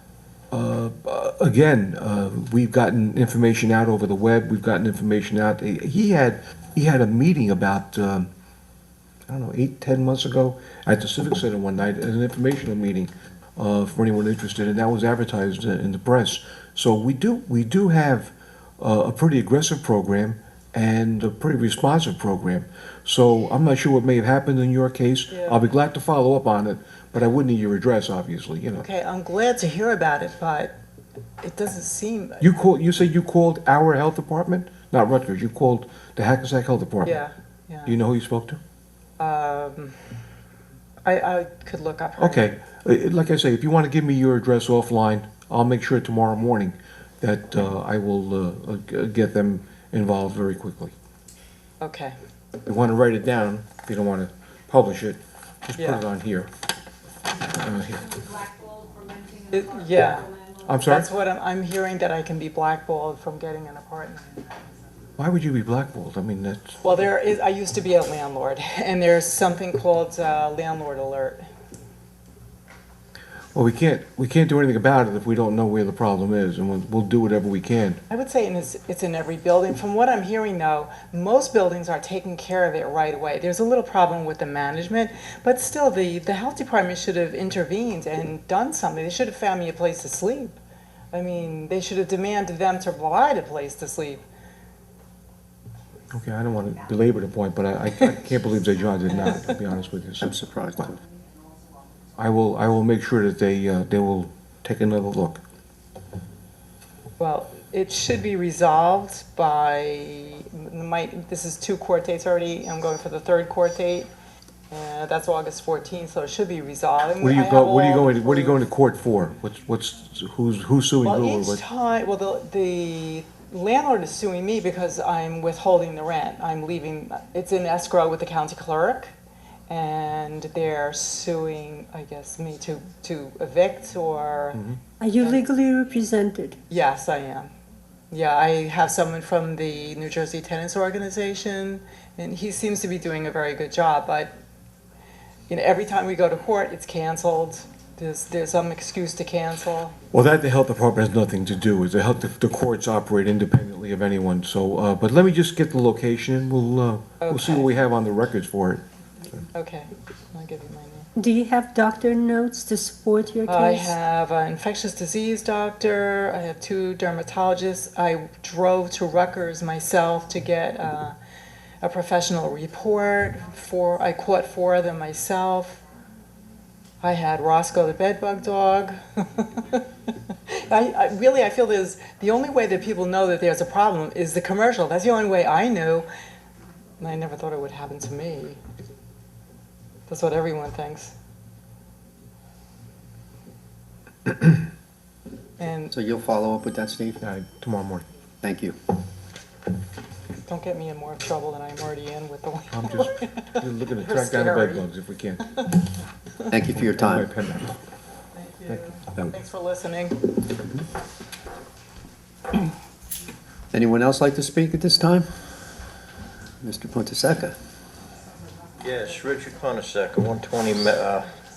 again, we've gotten information out over the web. We've gotten information out. He had a meeting about, I don't know, 8-10 months ago at the Civic Center one night, an informational meeting for anyone interested, and that was advertised in the press. So we do have a pretty aggressive program and a pretty responsive program. So I'm not sure what may have happened in your case. Yeah. I'll be glad to follow up on it, but I would need your address, obviously, you know. Okay, I'm glad to hear about it, but it doesn't seem. You said you called our health department? Not Rutgers, you called the Hackensack Health Department? Yeah. Do you know who you spoke to? I could look up her. Okay, like I say, if you want to give me your address offline, I'll make sure tomorrow morning that I will get them involved very quickly. Okay. If you want to write it down, if you don't want to publish it, just put Yeah. it on here. Here. Yeah. I'm sorry? That's what I'm hearing, that I can be blackballed from getting an apartment. Why would you be blackballed? I mean, that's, Well, I used to be a landlord, and there's something called landlord alert. well, we can't do anything about it if we don't know where the problem is, and we'll do whatever we can. I would say it's in every building. From what I'm hearing, though, most buildings are taking care of it right away. There's a little problem with the management, but still, the health department should have intervened and done something. They should have found me a place to sleep. I mean, they should have demanded them to provide a place to sleep. Okay, I don't want to belabor the point, but I can't believe St. John did not, to be honest with you. So I'm surprised. I will make sure that they will take another look. Well, it should be resolved by, this is 2 court dates already. I'm going for the 3rd court date. That's August 14th, so it should be resolved. And What are you I have what are you going to court for? Who's suing Well, who or each what? time, well, the landlord is suing me because I'm withholding the rent. I'm leaving, it's in escrow with the county clerk, and they're suing, I guess, me to evict or, Are you legally represented? yes, I am. Yeah, I have someone from the New Jersey Tenants Organization, and he seems to be doing a very good job, but, every time we go to court, it's canceled. There's some excuse to cancel. Well, that the health department has nothing to do with. The courts operate independently of anyone, so, but let me just get the location, and we'll see what we have on the records for it. Okay, I'll give you my name. Do you have doctor notes to support your case? I have an infectious disease doctor, I have 2 dermatologists. I drove to Rutgers myself to get a professional report. I caught 4 of them myself. I had Roscoe the bedbug dog. I feel the only way that people know that there's a problem is the commercial. That's the only way I knew, and I never thought it would happen to me. That's what everyone thinks. And So you'll follow up with that, Steve? Tomorrow morning. Thank you. don't get me in more trouble than I'm already in with the I'm just looking to They're track down the scary. bed bugs if we can. Thank you for your My time. pen back. Thank you. Thanks for listening. Anyone else like to speak at this time? Mr. Ponteseca? Yes, Richard Hackensack, 120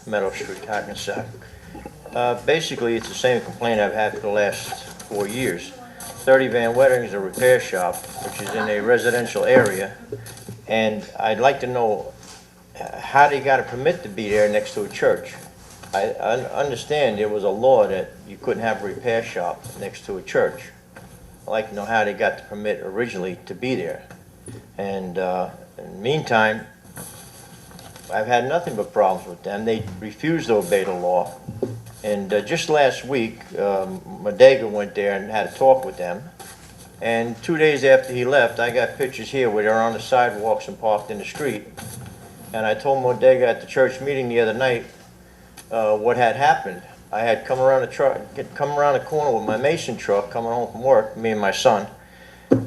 Meadow Street, Hackensack. Basically, it's the same complaint I've had for the last 4 years. 30 Van Wettering's a repair shop, which is in a residential area, and I'd like to know how they got a permit to be there next to a church. I understand there was a law that you couldn't have a repair shop next to a church. I'd like to know how they got the permit originally to be there. And in the meantime, I've had nothing but problems with them. They refused to obey the law. And just last week, Modega went there and had a talk with them. And 2 days after he left, I got pictures here where they're on the sidewalks and parked in the street. And I told Modega at the church meeting the other night what had happened. I had come around the corner with my Mason truck coming home from work, me and my son.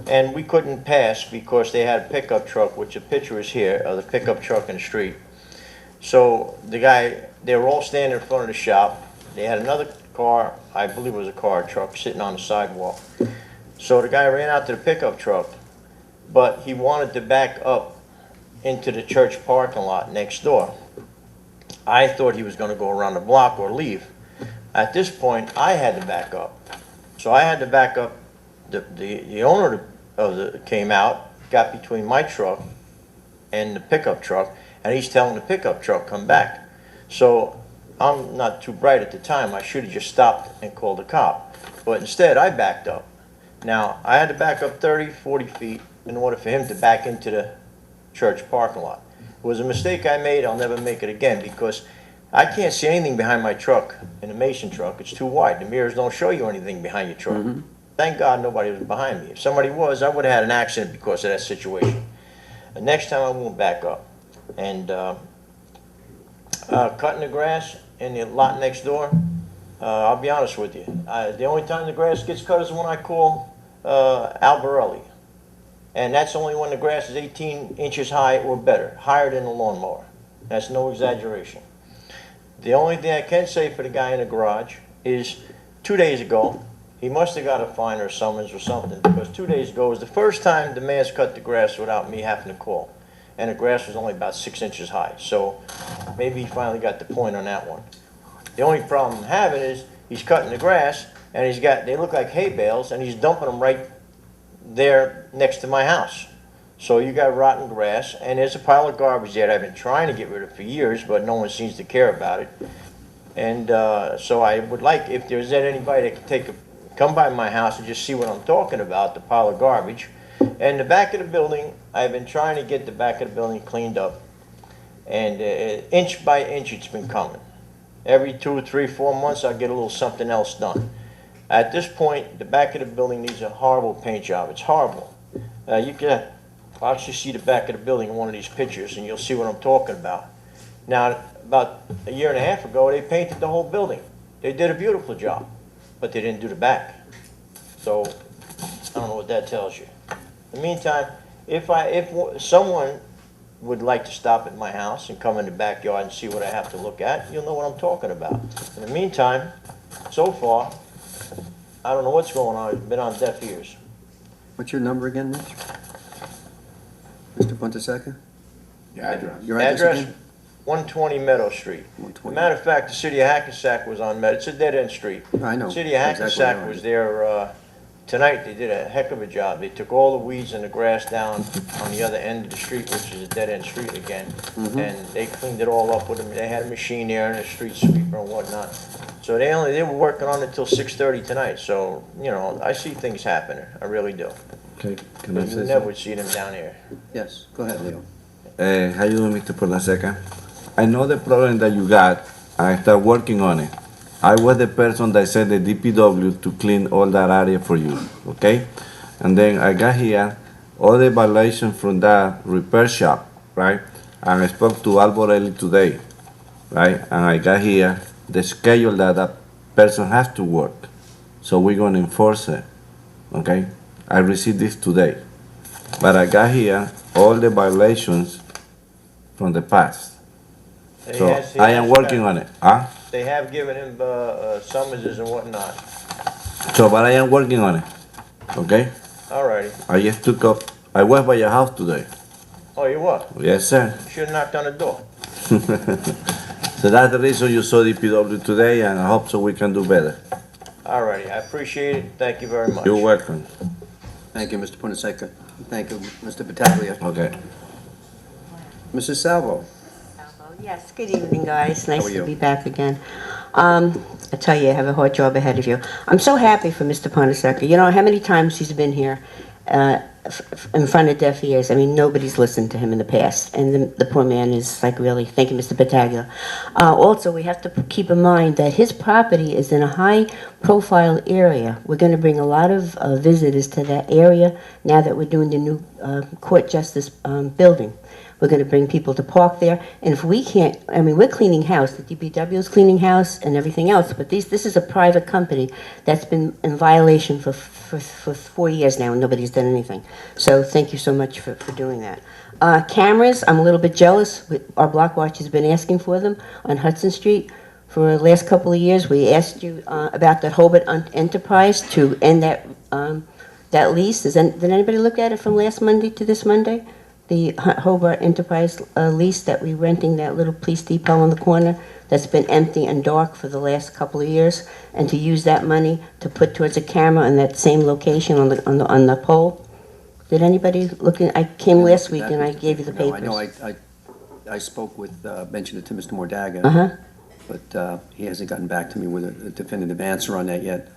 And we couldn't pass because they had a pickup truck, which the picture is here, of the pickup truck in the street. So they were all standing in front of the shop. They had another car, I believe it was a car truck, sitting on the sidewalk. So the guy ran out to the pickup truck, but he wanted to back up into the church parking lot next door. I thought he was going to go around the block or leave. At this point, I had to back up. So I had to back up. The owner came out, got between my truck and the pickup truck, and he's telling the pickup truck, come back. So I'm not too bright at the time. I should have just stopped and called the cop. But instead, I backed up. Now, I had to back up 30, 40 feet in order for him to back into the church parking lot. It was a mistake I made. I'll never make it again because I can't see anything behind my truck in a Mason truck. It's too wide. The mirrors don't show you anything behind your truck. Thank God nobody was behind me. If somebody was, I would have had an accident because of that situation. The next time I won't back up. And cutting the grass in the lot next door, I'll be honest with you. The only time the grass gets cut is when I call Albarelli. And that's only when the grass is 18 inches high or better, higher than the lawnmower. That's no exaggeration. The only thing I can say for the guy in the garage is 2 days ago, He must have got a fine or summons or something, because 2 days ago was the first time the man's cut the grass without me having to call. And the grass was only about 6 inches high, so maybe he finally got the point on that one. The only problem I'm having is, he's cutting the grass, and they look like hay bales, and he's dumping them right there next to my house. So you got rotten grass, and there's a pile of garbage there that I've been trying to get rid of for years, but no one seems to care about it. And so I would like, if there's anybody that can come by my house and just see what I'm talking about, the pile of garbage. And the back of the building, I've been trying to get the back of the building cleaned up. And inch by inch it's been coming. Every 2, 3, 4 months I'll get a little something else done. At this point, the back of the building needs a horrible paint job. It's horrible. You can actually see the back of the building in one of these pictures, and you'll see what I'm talking about. Now, about a year and a half ago, they painted the whole building. They did a beautiful job, but they didn't do the back. So, I don't know what that tells you. In the meantime, if someone would like to stop at my house and come in the backyard and see what I have to look at, you'll know what I'm talking about. In the meantime, so far, I don't know what's going on. It's been on deaf ears. What's your number again, Mitch? Mr. Ponteseca? Your address. Your address again? 120 Meadow Street. 120. Matter of fact, the city of Hackensack was on Meadow. It's a dead-end street. I know. The city of Hackensack was there tonight. They did a heck of a job. They took all the weeds and the grass down on the other end of the street, which is a dead-end street again. And they cleaned it all up with them. They had a machine there and a street sweeper and whatnot. So they were working on it till 6:30 tonight. So, you know, I see things happening. I really do. Okay, can I You say never something? would see them down here. Yes, go ahead, Leo. How you doing, Mr. Pornaseca? I know the problem that you got, and I start working on it. I was the person that sent the DPW to clean all that area for you, okay? And then I got here, all the violations from that repair shop, right? And I spoke to Alborelli today, right? And I got here the schedule that that person has to work. So we're gonna enforce it, okay? I received this today. But I got here all the violations from the past. And So he I am has working got- on it, huh? They have given him summonses and whatnot. So, but I am working on it, okay? All righty. I just took up, I went by your house today. Oh, you what? Yes, sir. You should have knocked on the door. So that's the reason you saw DPW today, and I hope so we can do better. All righty. I appreciate it. Thank you very much. You're welcome. Thank you, Mr. Ponteseca. Thank you, Mr. Battaglia. Okay. Mrs. Salvo? Yes, good evening, guys. How Nice are you? to be back again. I tell you, I have a hard job ahead of you. I'm so happy for Mr. Ponteseca. You know how many times he's been here in front of deaf ears. I mean, nobody's listened to him in the past, and the poor man is like really. Thank you, Mr. Battaglia. Also, we have to keep in mind that his property is in a high-profile area. We're going to bring a lot of visitors to that area now that we're doing the new court justice building. We're going to bring people to park there, and if we can't, I mean, we're cleaning house. The DPW is cleaning house and everything else, but this is a private company that's been in violation for 4 years now, and nobody's done anything. So thank you so much for doing that. Cameras, I'm a little bit jealous. Our block watch has been asking for them on Hudson Street for the last couple of years. We asked you about the Hobart Enterprise to end that lease. Did anybody look at it from last Monday to this Monday? The Hobart Enterprise lease that we're renting, that little police depot on the corner that's been empty and dark for the last couple of years, and to use that money to put towards a camera in that same location on the pole. Did anybody look in? I came last week and I gave you the No, papers. I know, I spoke with, mentioned it to Mr. Mordaga, Uh-huh. but he hasn't gotten back to me with a definitive answer on that yet.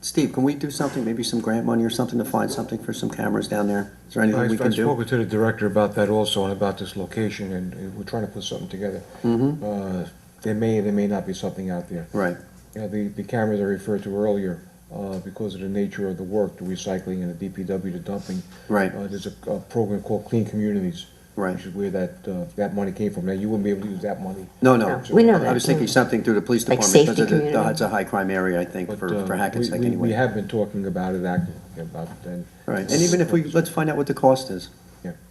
Steve, can we do something, maybe some grant money or something to find something for some cameras down there? Is there anything we can I've do? spoken to the director about that also, and about this location, and we're trying to put something together. There may or there may not be something out there. Right, You know, the cameras I referred to earlier, because of the nature of the work, the recycling and the DPW, the dumping. right, There's a program called Clean Communities, right. which is where that money came from. Now, you wouldn't be able to use that money. No, No, we know that. I was thinking something through the police Like department, because safety of community. it's a high-crime area, I think, But, for Hackensack we anyway. have been talking about it, actively about it, and Right, and even if let's find out what the cost is.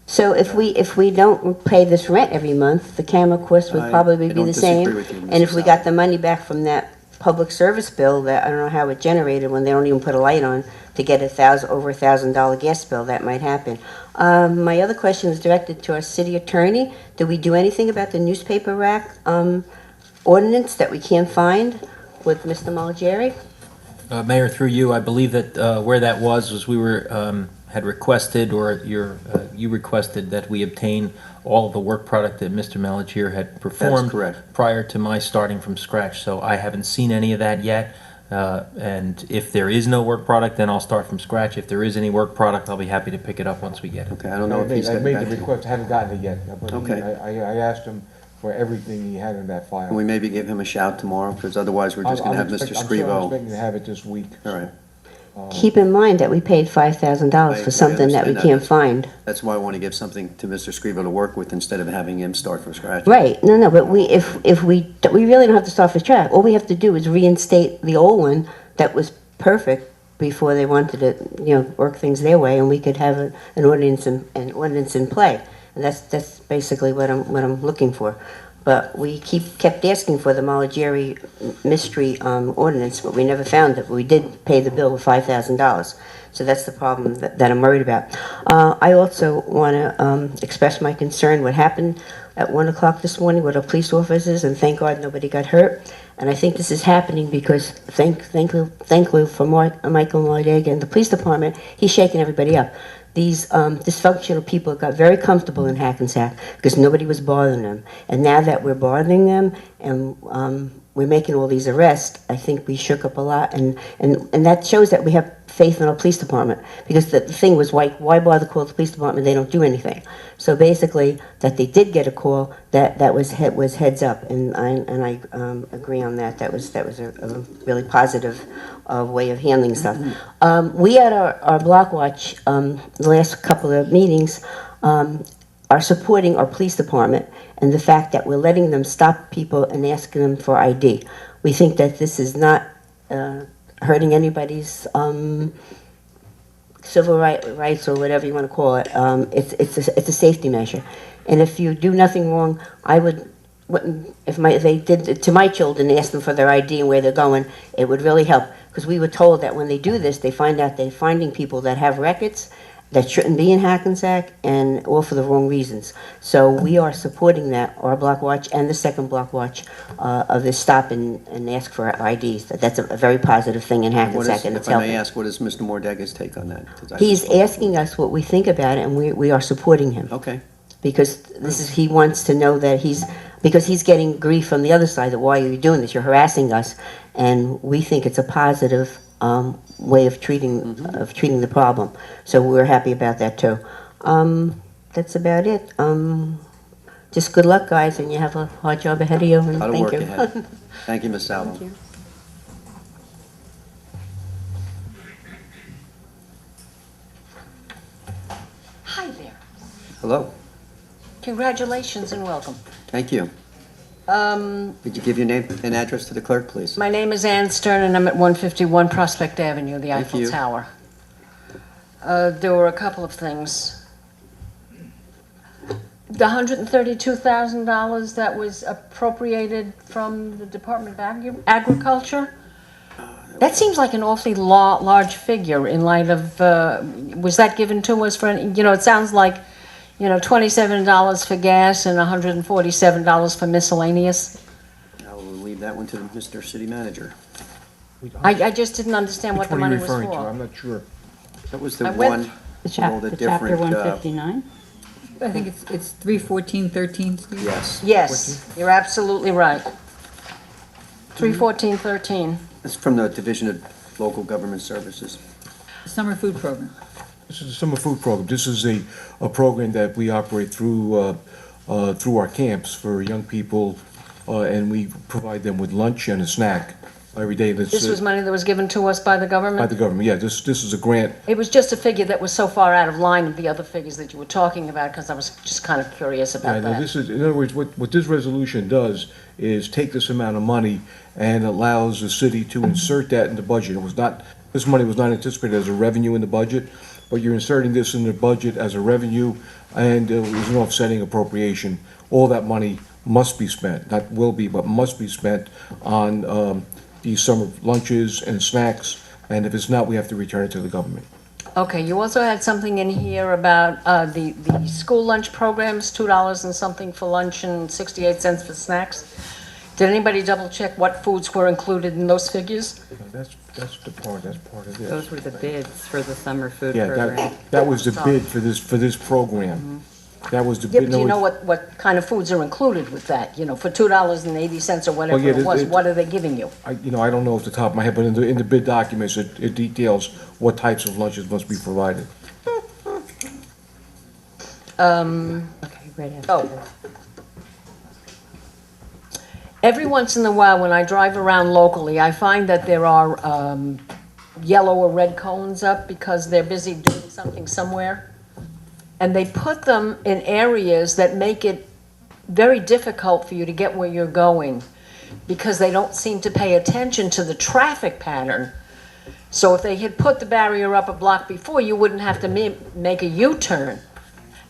So if we don't pay this rent every month, the camera cost would I probably be don't the disagree same. with you, And Mrs. if we got the money back from that public service bill that I don't know how it generated when they don't even put a light on to get over $1,000 gas bill. That might happen. My other question is directed to our city attorney. Did we do anything about the newspaper rack ordinance that we can't find with Mr. Molageri? Mayor, through you, I believe that where that was we were, had requested, or you requested that we obtain all of the work product that Mr. Malachier had performed. That's correct. Prior to my starting from scratch, so I haven't seen any of that yet. And if there is no work product, then I'll start from scratch. If there is any work product, I'll be happy to pick it up once we get it. Okay, I don't know if he's I got made back the to you. request, I haven't gotten it yet. But Okay. I asked him for everything he had in that file. Can we maybe give him a shout tomorrow, because otherwise we're just going to have Mr. I'm still Scrivo. expecting to have it this week. All right. Keep in mind that we paid $5,000 I for something that we understand that. can't find. That's why I want to give something to Mr. Scrivo to work with instead of having him start from scratch. Right, no, but if we really don't have to start from scratch. All we have to do is reinstate the old one that was perfect before they wanted to, work things their way, and we could have an ordinance in play. And that's basically what I'm looking for. But we kept asking for the Molageri mystery ordinance, but we never found it. We did pay the bill of $5,000. So that's the problem that I'm worried about. I also want to express my concern what happened at 1 o'clock this morning with our police officers, and thank God nobody got hurt. And I think this is happening because, thankfully for Michael Moldega and the police department, he's shaking everybody up. These dysfunctional people got very comfortable in Hackensack because nobody was bothering them. And now that we're bothering them and we're making all these arrests, I think we shook up a lot. And that shows that we have faith in our police department. Because the thing was, why bother call the police department? They don't do anything. So basically, that they did get a call, that was heads up. And I agree on that. That was a really positive way of handling stuff. We at our block watch, the last couple of meetings, are supporting our police department and the fact that we're letting them stop people and asking them for ID. We think that this is not hurting anybody's civil rights or whatever you want to call it. It's a safety measure. And if you do nothing wrong, I wouldn't, if they did it to my children, ask them for their ID and where they're going, it would really help. Because we were told that when they do this, they find out they're finding people that have records that shouldn't be in Hackensack, and all for the wrong reasons. So we are supporting that, our block watch and the second block watch, of this stop and ask for IDs. That's a very positive thing in Hackensack, and it's If I may helping. ask, what is Mr. Mordega's take on that? 'Cause I- He's asking us what we think about it, and we are supporting him. Okay. Because he wants to know that because he's getting grief from the other side, that why are you doing this? You're harassing us. And we think it's a positive way of treating the problem. So we're happy about that too. That's about it. Just good luck, guys, and you have a hard job ahead of you. And A lot of thank work you. ahead. Thank you, Ms. Salvo. Thank you. Hi there. Hello. Congratulations and welcome. Thank you. Could you give your name and address to the clerk, please? My name is Ann Stern, and I'm at 151 Prospect Avenue, the Thank Eiffel you. Tower. There were a couple of things. The $132,000 that was appropriated from the Department of Agriculture, that seems like an awfully large figure in light of, was that given to us for, it sounds like, $27 for gas and $147 for miscellaneous. I will leave that one to Mr. City Manager. I just didn't understand what Which the one are money you was referring to? for. I'm not sure. That was the I went- one, The all the chapter different, 159? I think it's 31413. yes. Yes, you're absolutely right. 31413. It's from the Division of Local Government Services. Summer food program. This is a summer food program. This is a program that we operate through our camps for young people, and we provide them with lunch and a snack every day. That's, This was money that was given to us by the by government? the government. Yeah, this is a grant. It was just a figure that was so far out of line with the other figures that you were talking about, because I was just kind of curious Yeah, about no, that. this is, in other words, what this resolution does is take this amount of money and allows the city to insert that in the budget. This money was not anticipated as a revenue in the budget, but you're inserting this in the budget as a revenue, and it was an offsetting appropriation. All that money must be spent, not will be, but must be spent on these summer lunches and snacks, and if it's not, we have to return it to the government. Okay, you also had something in here about the school lunch programs, $2 and something for lunch and 68 cents for snacks. Did anybody double check what foods were included in those figures? That's part of this. Those were the bids for the summer food Yeah, program. that was the bid for this program. That was the Yeah, bid. but do you know what kind of foods are included with that? You know, for $2.80 or whatever yeah, it was, it- what are they giving you? I don't know off the top of my head, but in the bid documents, it details what types of lunches must be provided. Okay, right after Oh. this. Every once in a while, when I drive around locally, I find that there are yellow or red cones up because they're busy doing something somewhere. And they put them in areas that make it very difficult for you to get where you're going because they don't seem to pay attention to the traffic pattern. So if they had put the barrier up a block before, you wouldn't have to make a U-turn.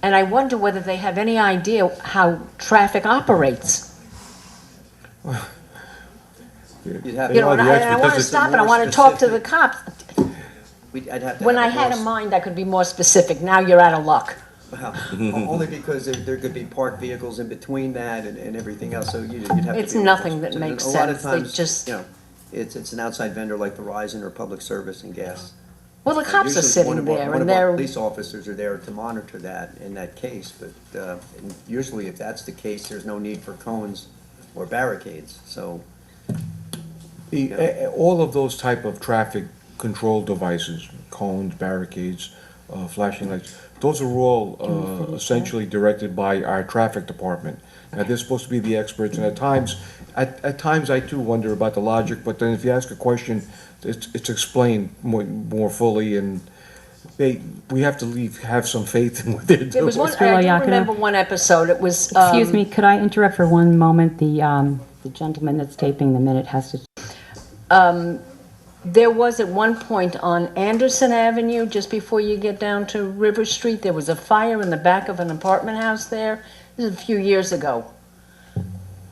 And I wonder whether they have any idea how traffic operates. You'd have You know, to- and I want to it's a stop and I more want to talk to the specific- cops. I'd have to When have I a had more a mind, I could be more specific. Now you're out of luck. Well, only because there could be parked vehicles in between that and everything else, so you'd have to. It's be more nothing that specific. makes A lot of sense. They times, just- you know, it's an outside vendor like Verizon or Public Service and gas. Well, the cops are Usually sitting one of our- there One and of our they're, police officers are there to monitor that in that case, but and usually if that's the case, there's no need for cones or barricades, so. All of those type of traffic control devices, cones, barricades, flashing lights, those are all essentially directed by our traffic department. Now, they're supposed to be the experts, and at times I too wonder about the logic, but then if you ask a question, it's explained more fully, and we have to have some faith in what they're there was doing. one, Mr. I do Loyakina? remember one episode. It was. Excuse me, could I interrupt for one moment? The gentleman that's taping the minute has to. There was at one point on Anderson Avenue, just before you get down to River Street, there was a fire in the back of an apartment house there. This is a few years ago.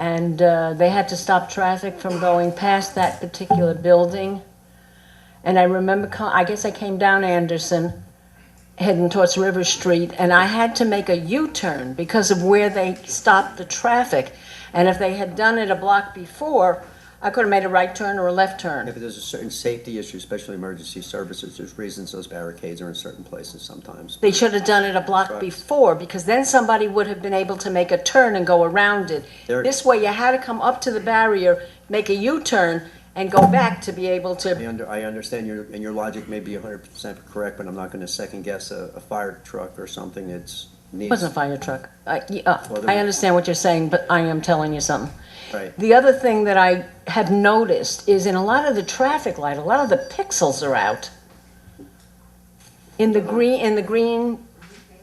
And they had to stop traffic from going past that particular building. And I remember, I guess I came down Anderson, heading towards River Street, and I had to make a U-turn because of where they stopped the traffic. And if they had done it a block before, I could have made a right turn or a left turn. If there's a certain safety issue, especially emergency services, there's reasons those barricades are in certain places sometimes. They should have done it a block Right. before, because then somebody would have been able to make a turn and go around it. There- This way, you had to come up to the barrier, make a U-turn, and go back to be able to. I understand your logic may be 100% correct, but I'm not gonna second guess a fire truck or something that's It needs. wasn't a fire truck. Well, I understand what you're saying, but I am telling you something. Right. The other thing that I have noticed is in a lot of the traffic light, a lot of the pixels are out. In the green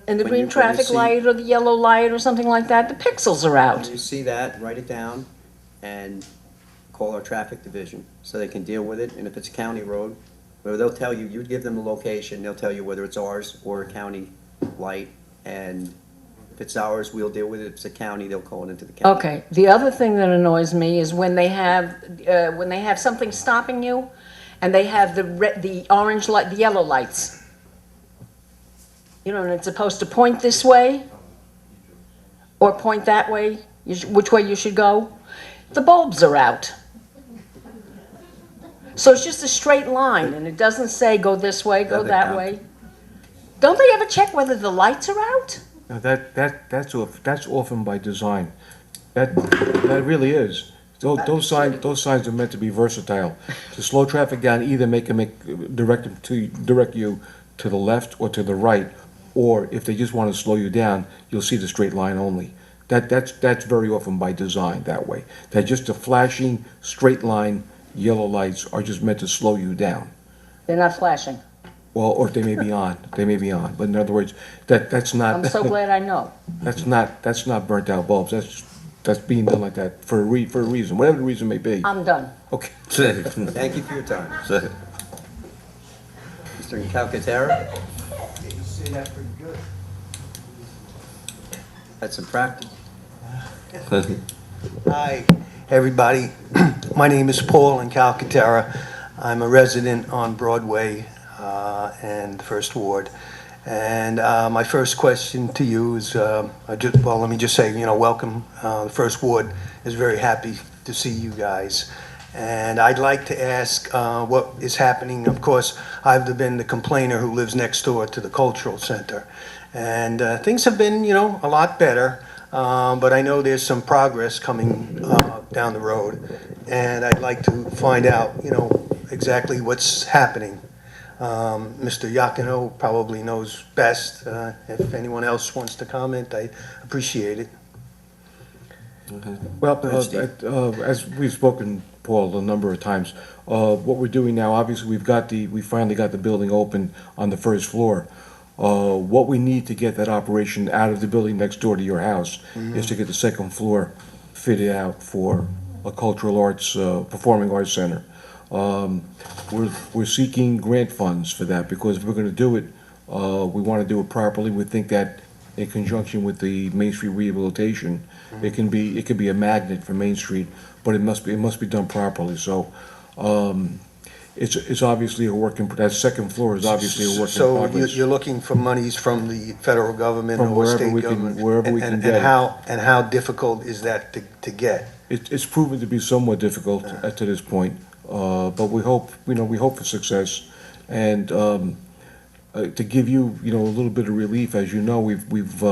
you traffic see- light or the yellow light or something like that, the pixels are out. When you see that, write it down and call our traffic division so they can deal with it. And if it's a county road, well, they'll tell you, you give them the location, they'll tell you whether it's ours or a county light. And if it's ours, we'll deal with it. If it's a county, they'll call it into the county. Okay, the other thing that annoys me is when they have something stopping you, and they have the orange light, the yellow lights. You know, and it's supposed to point this way, or point that way, which way you should go. The bulbs are out. So it's just a straight line, and it doesn't say go this way, go they that count. way. Don't they ever check whether the lights are out? Now, that's often by design. That really is. Those signs are meant to be versatile, to slow traffic down, either direct you to the left or to the right, or if they just want to slow you down, you'll see the straight line only. That's very often by design that way. That just a flashing straight line yellow lights are just meant to slow you down. They're not flashing. Well, or they may be on. They may be on. But in other words, that's not. I'm so glad I know. That's not burnt out bulbs. That's being done like that for a reason, whatever the reason may be. I'm done. Okay. Thank you for your time. Mr. Calcaterra? You say that pretty good. Had some practice. Hi, everybody. My name is Paul in Calcaterra. I'm a resident on Broadway and First Ward. And my first question to you is, well, let me just say, welcome. The First Ward is very happy to see you guys. And I'd like to ask what is happening. Of course, I've been the complainer who lives next door to the cultural center. And things have been, a lot better. But I know there's some progress coming down the road. And I'd like to find out, exactly what's happening. Mr. Yakino probably knows best. If anyone else wants to comment, I appreciate it. Well, ahead, Steve. as we've spoken, Paul, a number of times, what we're doing now, obviously, we finally got the building open on the first floor. What we need to get that operation out of the building next door to your house is to get the second floor fitted out for a cultural arts, performing arts center. We're seeking grant funds for that, because if we're gonna do it, we wanna do it properly. We think that in conjunction with the Main Street rehabilitation, it could be a magnet for Main Street, but it must be done properly. So, it's obviously a work in, that second floor is obviously a work in progress. So you're looking for monies from the federal government From or wherever state we can- government? wherever we can get it. And how difficult is that to get? It's proven to be somewhat difficult to this point, but we hope for success. And to give you, a little bit of relief, as you know, we've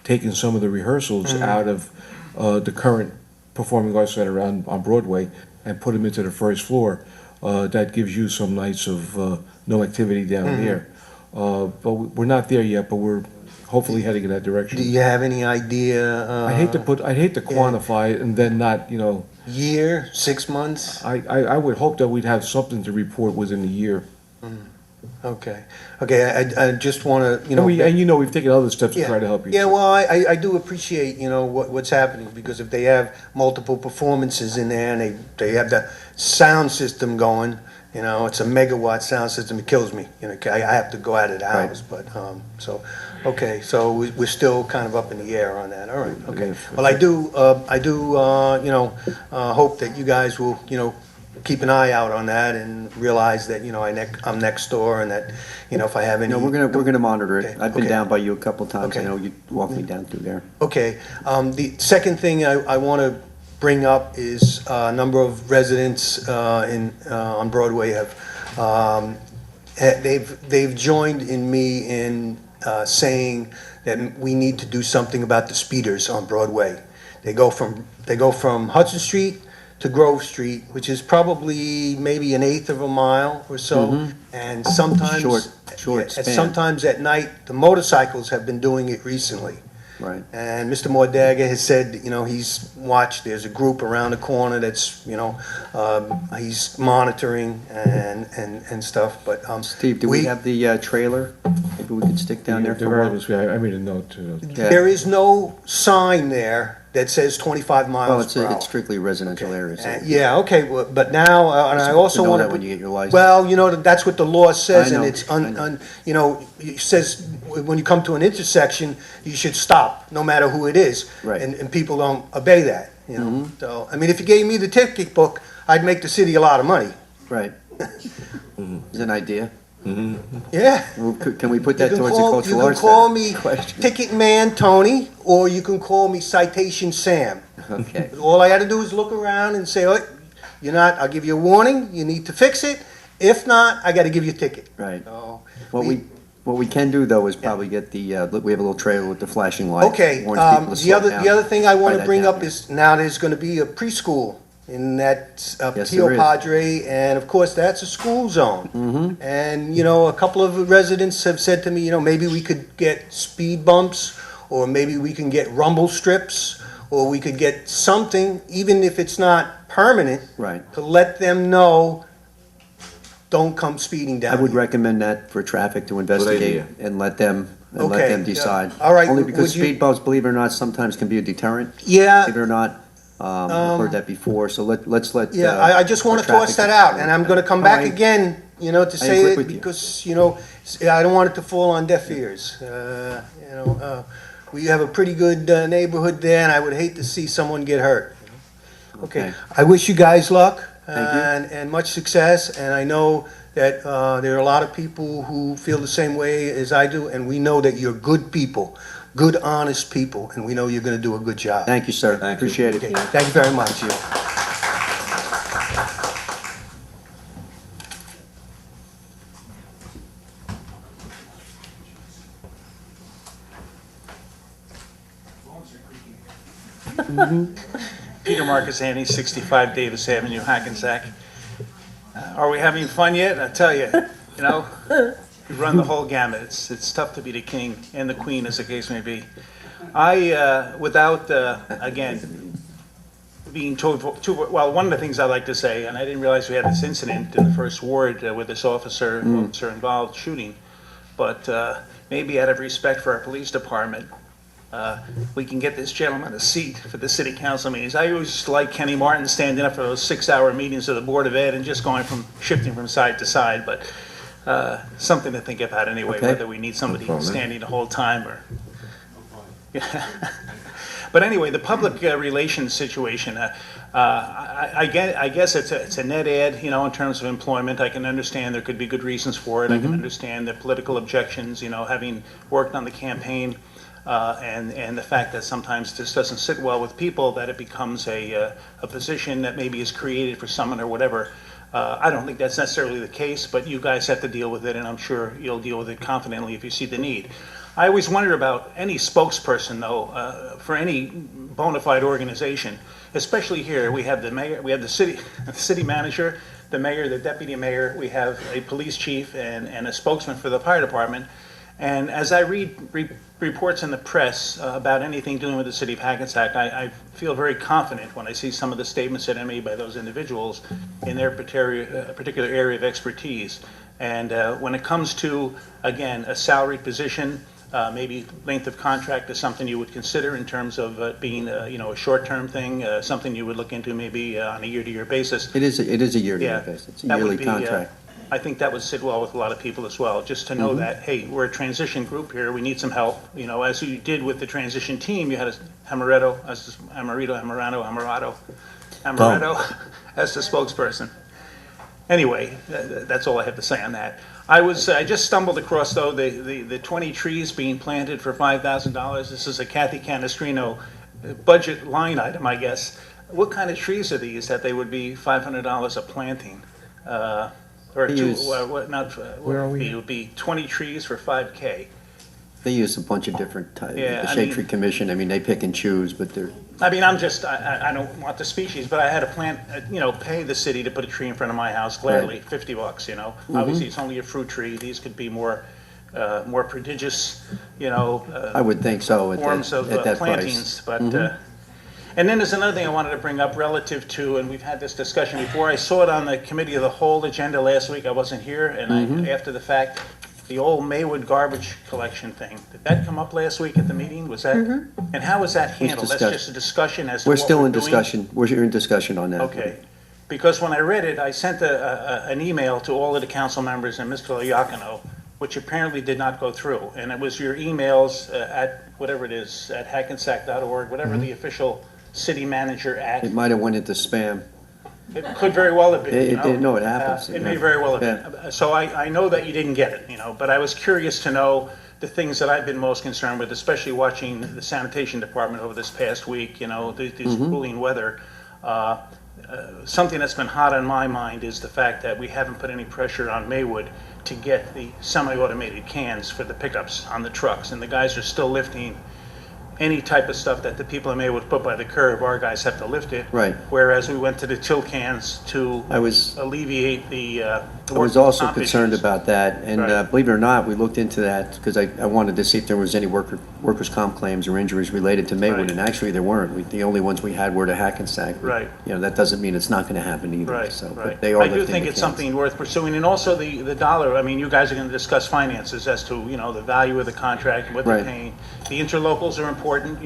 taken some of the rehearsals out of the current Performing Arts Center on Broadway and put them into the first floor. That gives you some nights of no activity down here. But we're not there yet, but we're hopefully heading in that direction. Do you have any idea? I'd hate to quantify it and then not, Year, 6 months? I would hope that we'd have something to report within a year. Okay, I just want to, And we've taken other steps to try to help you. Yeah, well, I do appreciate, what's happening, because if they have multiple performances in there and they have the sound system going, it's a megawatt sound system, it kills me. I have to go out of the house, but, so we're still kind of up in the air on that, all right, okay. Well, I do, hope that you guys will, keep an eye out on that and realize that, I'm next door and that, if I have any. No, we're gonna monitor it. Okay, I've been okay. down by you a couple times. I Okay. know you walked me down through there. Okay, the second thing I want to bring up is a number of residents on Broadway they've joined in me in saying that we need to do something about the speeders on Broadway. They go from Hudson Street to Grove Street, which is probably maybe an eighth of a mile or so, and sometimes Short span. sometimes at night the motorcycles have been doing it recently. Right. And Mr. Mordaga has said, he's watched, there's a group around the corner that's, he's monitoring and stuff, but, Steve, do we have the trailer? Maybe we could stick down there for a while? I made a note to. Yeah. there is no sign there that says 25 Well, miles per hour. it's strictly residential areas. so- Yeah, okay, well, but now, and I It's also good to know want that when you get your license. Well, that's what the law says, I and know, it's, I know. it says when you come to an intersection, you should stop, no matter who it is. Right. And people don't obey that, So, I mean, if you gave me the ticket book, I'd make the city a lot of money. Right. Is an idea. Yeah. Well, can we put that You can towards the call- cultural You arts? can call then? me Question. Ticket Man Tony, or you can call me Citation Sam. Okay. All I gotta do is look around and say, oh, I'll give you a warning, you need to fix it. If not, I gotta give you a ticket. Right. So, What we can do, though, is probably get we have a little trailer with the flashing light. Okay, warns people to the slow other, down. the other thing I Try wanna that bring down up there. is, now there's gonna be a preschool in that Yes, Pio there is. Padre, and of course, that's a school zone. Mm-hmm. And, a couple of residents have said to me, maybe we could get speed bumps, or maybe we can get rumble strips, or we could get something, even if it's not permanent, Right. to let them know, don't come speeding down I would here. recommend that for traffic to investigate idea. and let them Okay, yeah. decide. All right, Only because would you- speed bumps, believe it or not, sometimes can be a deterrent. Yeah. Believe it or not. I've heard that before, so let's let. Yeah, I just want to our toss that traffic- out, and I'm going to come No, back I- again, to say agree it, with you. because, I don't want it to fall on deaf ears. We have a pretty good neighborhood there, and I would hate to see someone get hurt. Okay, Okay. I wish you guys luck, and much success. And I know that there are a lot of people who feel the same way as I do, and we know that you're good people, good, honest people, and we know you're going to do a good job. Thank you, sir. Thank you. Appreciate it. Okay, thank you very much. Peter Marcasani, 65 Davis Avenue, Hackensack. Are we having fun yet? I tell you, we run the whole gamut. It's tough to be the king and the queen, as the case may be. Without, again, being told, well, one of the things I like to say, and I didn't realize we had this incident in the first ward with this officer involved shooting, but maybe out of respect for our police department, we can get this gentleman a seat for the city council meetings. I always like Kenny Martin standing up for those 6-hour meetings of the Board of Ed and just shifting from side to side, but something to think about anyway, Okay. whether we need somebody standing the whole time or... But anyway, the public relations situation, I guess it's a net ad, in terms of employment. I can understand there could be good reasons for it. I can understand the political objections, having worked on the campaign. And the fact that sometimes this doesn't sit well with people, that it becomes a position that maybe is created for someone or whatever. I don't think that's necessarily the case, but you guys have to deal with it, and I'm sure you'll deal with it confidently if you see the need. I always wonder about any spokesperson, though, for any bona fide organization, especially here. We have the mayor, we have the city manager, the mayor, the deputy mayor, we have a police chief and a spokesman for the fire department. And as I read reports in the press about anything doing with the city of Hackensack, I feel very confident when I see some of the statements that are made by those individuals in their particular area of expertise. And when it comes to, again, a salaried position, maybe length of contract is something you would consider in terms of being, a short-term thing, something you would look into maybe on a year-to-year basis. It is a year-to-year basis. It's a that would yearly be, contract. I think that would sit well with a lot of people as well, just to know that, hey, we're a transition group here, we need some help. As you did with the transition team, you had a Amaretto as the spokesperson. Anyway, that's all I have to say on that. I just stumbled across, though, the 20 trees being planted for $5,000. This is a Kathy Canestrino budget line item, I guess. What kind of trees are these that they would be $500 a planting? Or They two, use- where are we? It would be 20 trees for $5K. They use a bunch of different types. Yeah, The I Shade mean- Tree Commission, I pick and choose, but they're, I mean, I don't want the species, but I had to plant, pay the city to put a tree in front of my house gladly, $50, Obviously, it's only a fruit tree. These could be more prodigious, I would think so forms of at that plantings, price. but, and then there's another thing I wanted to bring up relative to, and we've had this discussion before, I saw it on the committee of the whole agenda last week, I wasn't here, and after the fact, the old Maywood garbage collection thing, did that come up last week at the meeting? Was that, and how was that handled? That's discussed. just a discussion as to We're what still in doing? discussion. We're in discussion on that. Okay, because when I read it, I sent an email to all of the council members and Mr. Iacono, which apparently did not go through, and it was your emails at, whatever it is, at hackensack.org, whatever the official city manager at. It might have went into spam. It could very well have been, It did, no, it happens. It may very well have been. So I know that you didn't get it, but I was curious to know the things that I've been most concerned with, especially watching the sanitation department over this past week, this cooling weather. Something that's been hot on my mind is the fact that we haven't put any pressure on Maywood to get the semi-automated cans for the pickups on the trucks, and the guys are still lifting any type of stuff that the people in Maywood put by the curb. Our guys have to lift it. Right. Whereas we went to the tilt cans to alleviate the I was also concerned issues. about that, and Right. believe it or not, we looked into that because I wanted to see if there was any workers' comp claims or injuries related to Maywood, Right. and actually there weren't. The only ones we had were to Hackensack. But, Right. That doesn't mean it's not going to happen either. Right, So, right. but they are I do lifting think the it's cans. something worth pursuing, and also the dollar, I mean, you guys are gonna discuss finances as to, the value of the contract, what they're Right. paying. The interlocals are important,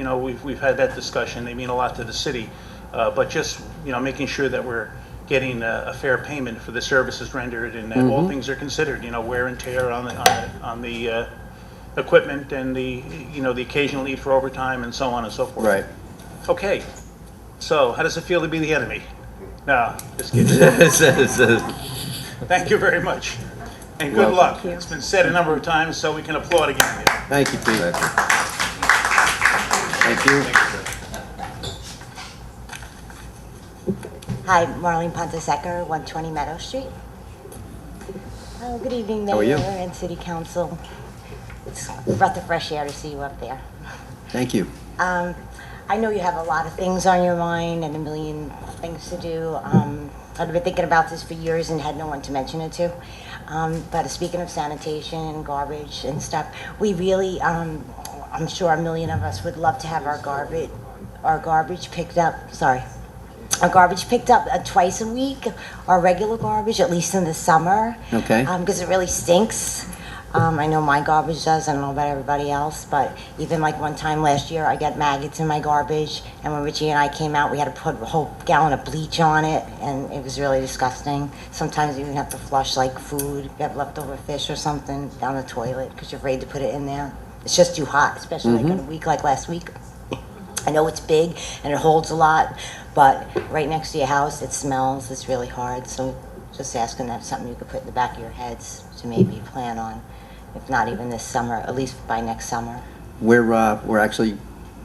we've had that discussion, they mean a lot to the city, but just, making sure that we're getting a fair payment for the services rendered, and that all things are considered, wear and tear on the equipment, and the occasional need for overtime, and so on and so forth. Right. Okay, so how does it feel to be the enemy? No, just kidding. Thank you very much. And good Well, luck. It's been said a number of times, so we can applaud again. Thank you, Pete. Thank you. Hi, Marlene Pontesecker, 120 Meadow Street. Good evening, How are you? Mayor and City Council. It's a breath of fresh air to see you up there. Thank you. I know you have a lot of things on your mind and a million things to do. I've been thinking about this for years and had no one to mention it to. But speaking of sanitation and garbage and stuff, we really, I'm sure a million of us would love to have our garbage picked up, our garbage picked up twice a week, our regular garbage, at least in the summer. Okay. Because it really stinks. I know my garbage does, I don't know about everybody else, but even like one time last year, I got maggots in my garbage, and when Richie and I came out, we had to put a whole gallon of bleach on it, and it was really disgusting. Sometimes you even have to flush like food, if you have leftover fish or something, down the toilet, because you're afraid to put it in there. It's just too hot, especially like in a week like last week. I know it's big and it holds a lot, but right next to your house, it smells, it's really hard, so just asking that something you could put in the back of your heads to maybe plan on, if not even this summer, at least by next summer. We're actually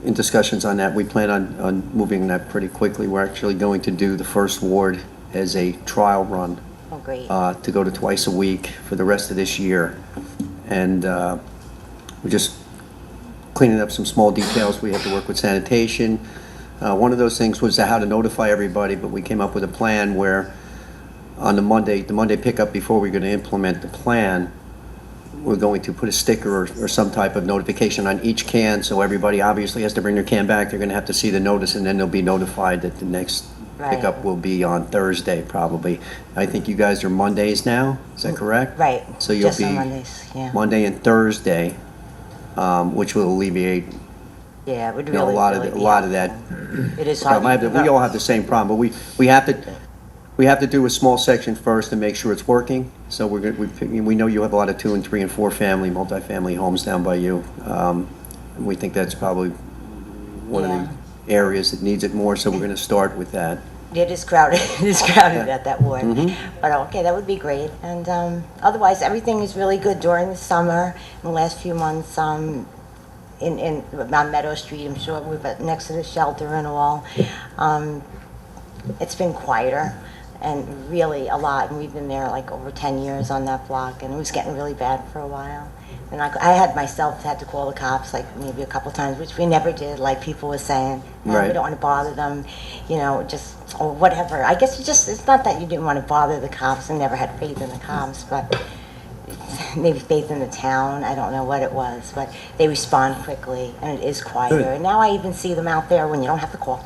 in discussions on that. We plan on moving that pretty quickly. We're actually going to do the first ward as a trial run. Oh, great. To go to twice a week for the rest of this year. And we're just cleaning up some small details. We have to work with sanitation. One of those things was how to notify everybody, but we came up with a plan where on the Monday pickup, before we're going to implement the plan, we're going to put a sticker or some type of notification on each can, so everybody obviously has to bring their can back. They're going to have to see the notice, and then they'll be notified that the next pickup will be on Thursday, probably. I think you guys are Mondays now, is that correct? Right, So you'll just be on Mondays, yeah. Monday and Thursday, which will alleviate Yeah, it would a really, lot really of be lot of that. helpful. It is problem. hard. We all have the same problem, but we have to do a small section first to make sure it's working. So we know you have a lot of 2 and 3 and 4 family, multifamily homes down by you. And we think that's probably one of the areas that needs it more. So we're going to start with that. It is crowded. It is crowded at that ward. But okay, that would be great. And otherwise, everything is really good during the summer. In the last few months, on Meadow Street, I'm sure we're next to the shelter and all. It's been quieter and really a lot. And we've been there like over 10 years on that block, and it was getting really bad for a while. And I had myself had to call the cops like maybe a couple times, which we never did. Like people were saying, we don't want to bother them, just or whatever. I guess it's not that you didn't want to bother the cops and never had faith in the cops, but maybe faith in the town. I don't know what it was, but they respond quickly, and it is quieter. Good. And now I even see them out there when you don't have to call.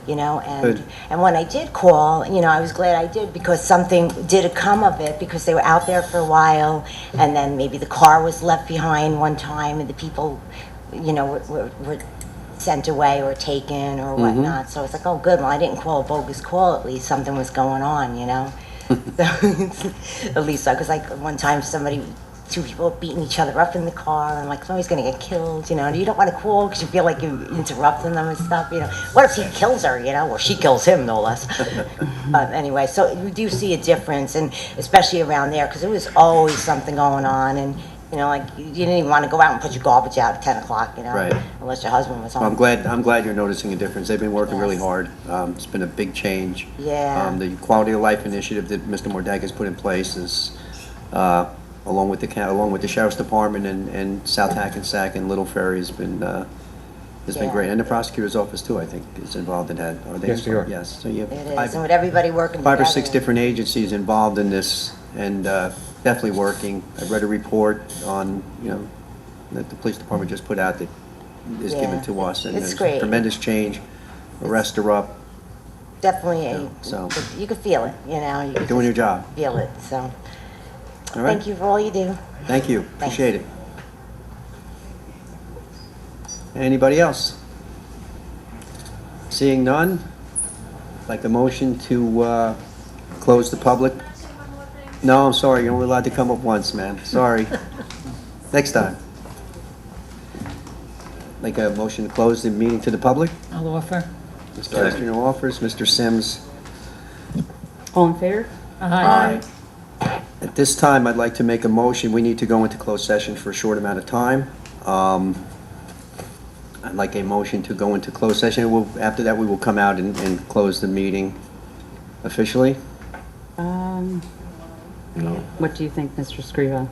And when I did call, I was glad I did, because something did come of it, because they were out there for a while, and then maybe the car was left behind one time, and the people, were sent away or taken or whatnot. So it's like, oh, good. Well, I didn't call a bogus call. At least something was going on, At least, because like one time two people beating each other up in the car, and like somebody's gonna get killed, and you don't want to call because you feel like you're interrupting them and stuff, What if he kills her, or she kills him, no less. But anyway, so you do see a difference, and especially around there, because there was always something going on, and like you didn't even want to go out and put your garbage out at 10 o'clock, Right. unless your husband was home. Well, I'm glad you're noticing a difference. They've been working really hard. It's been a big change. Yeah. The quality of life initiative that Mr. Mordag has put in place is, along with the sheriff's department and South Hackensack and Little Ferry has been great, and the prosecutor's office too, I think, is involved in that. Are they? Yes, they are. Yes. So you It is, have and with everybody working five or together. 6 different agencies involved in this, and definitely working. I read a report on that the police department just put out that is given to us, and It's there's great. tremendous change. Arrests are up. Definitely So you could feel it, you you're could doing your just job. feel it, so. All right. Thank you for all you do. Thank you. Appreciate it. Anybody else? Seeing none, like a motion to close the public? No, I'm sorry, you're only allowed to come up once, ma'am. Sorry. Next time. Like a motion to close the meeting to the public? I'll offer. Mr. Esterno offers, Mr. Sims All in favor? Aye. At this time, I'd like to make a motion. We need to go into closed session for a short amount of time. I'd like a motion to go into closed session. After that, we will come out and close the meeting officially. What do you think, Mr. Scriva?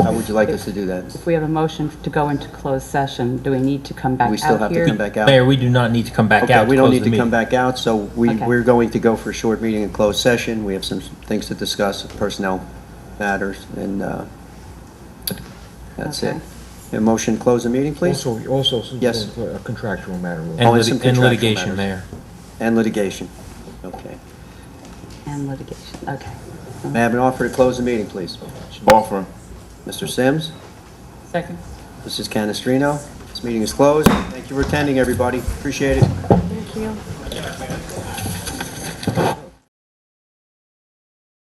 How would you like us to do that? If we have a motion to go into closed session, do we need to come back out We here? still have to come back out. Mayor, we do not need to come back out Okay, to we don't close need the to meeting. come back out, so Okay. we're going to go for a short meeting in closed session. We have some things to discuss, personnel matters, and that's it. Okay. A motion to close the meeting, please? Also, some Yes. a contractual matter. And Oh, and some contractual litigation, matters. Mayor. And litigation. Okay. And litigation, okay. May I have an offer to close the meeting, please? Offer. Mr. Sims? Second. Mrs. Canestrino? This meeting is closed. Thank you for attending, everybody. Appreciate it. Thank you.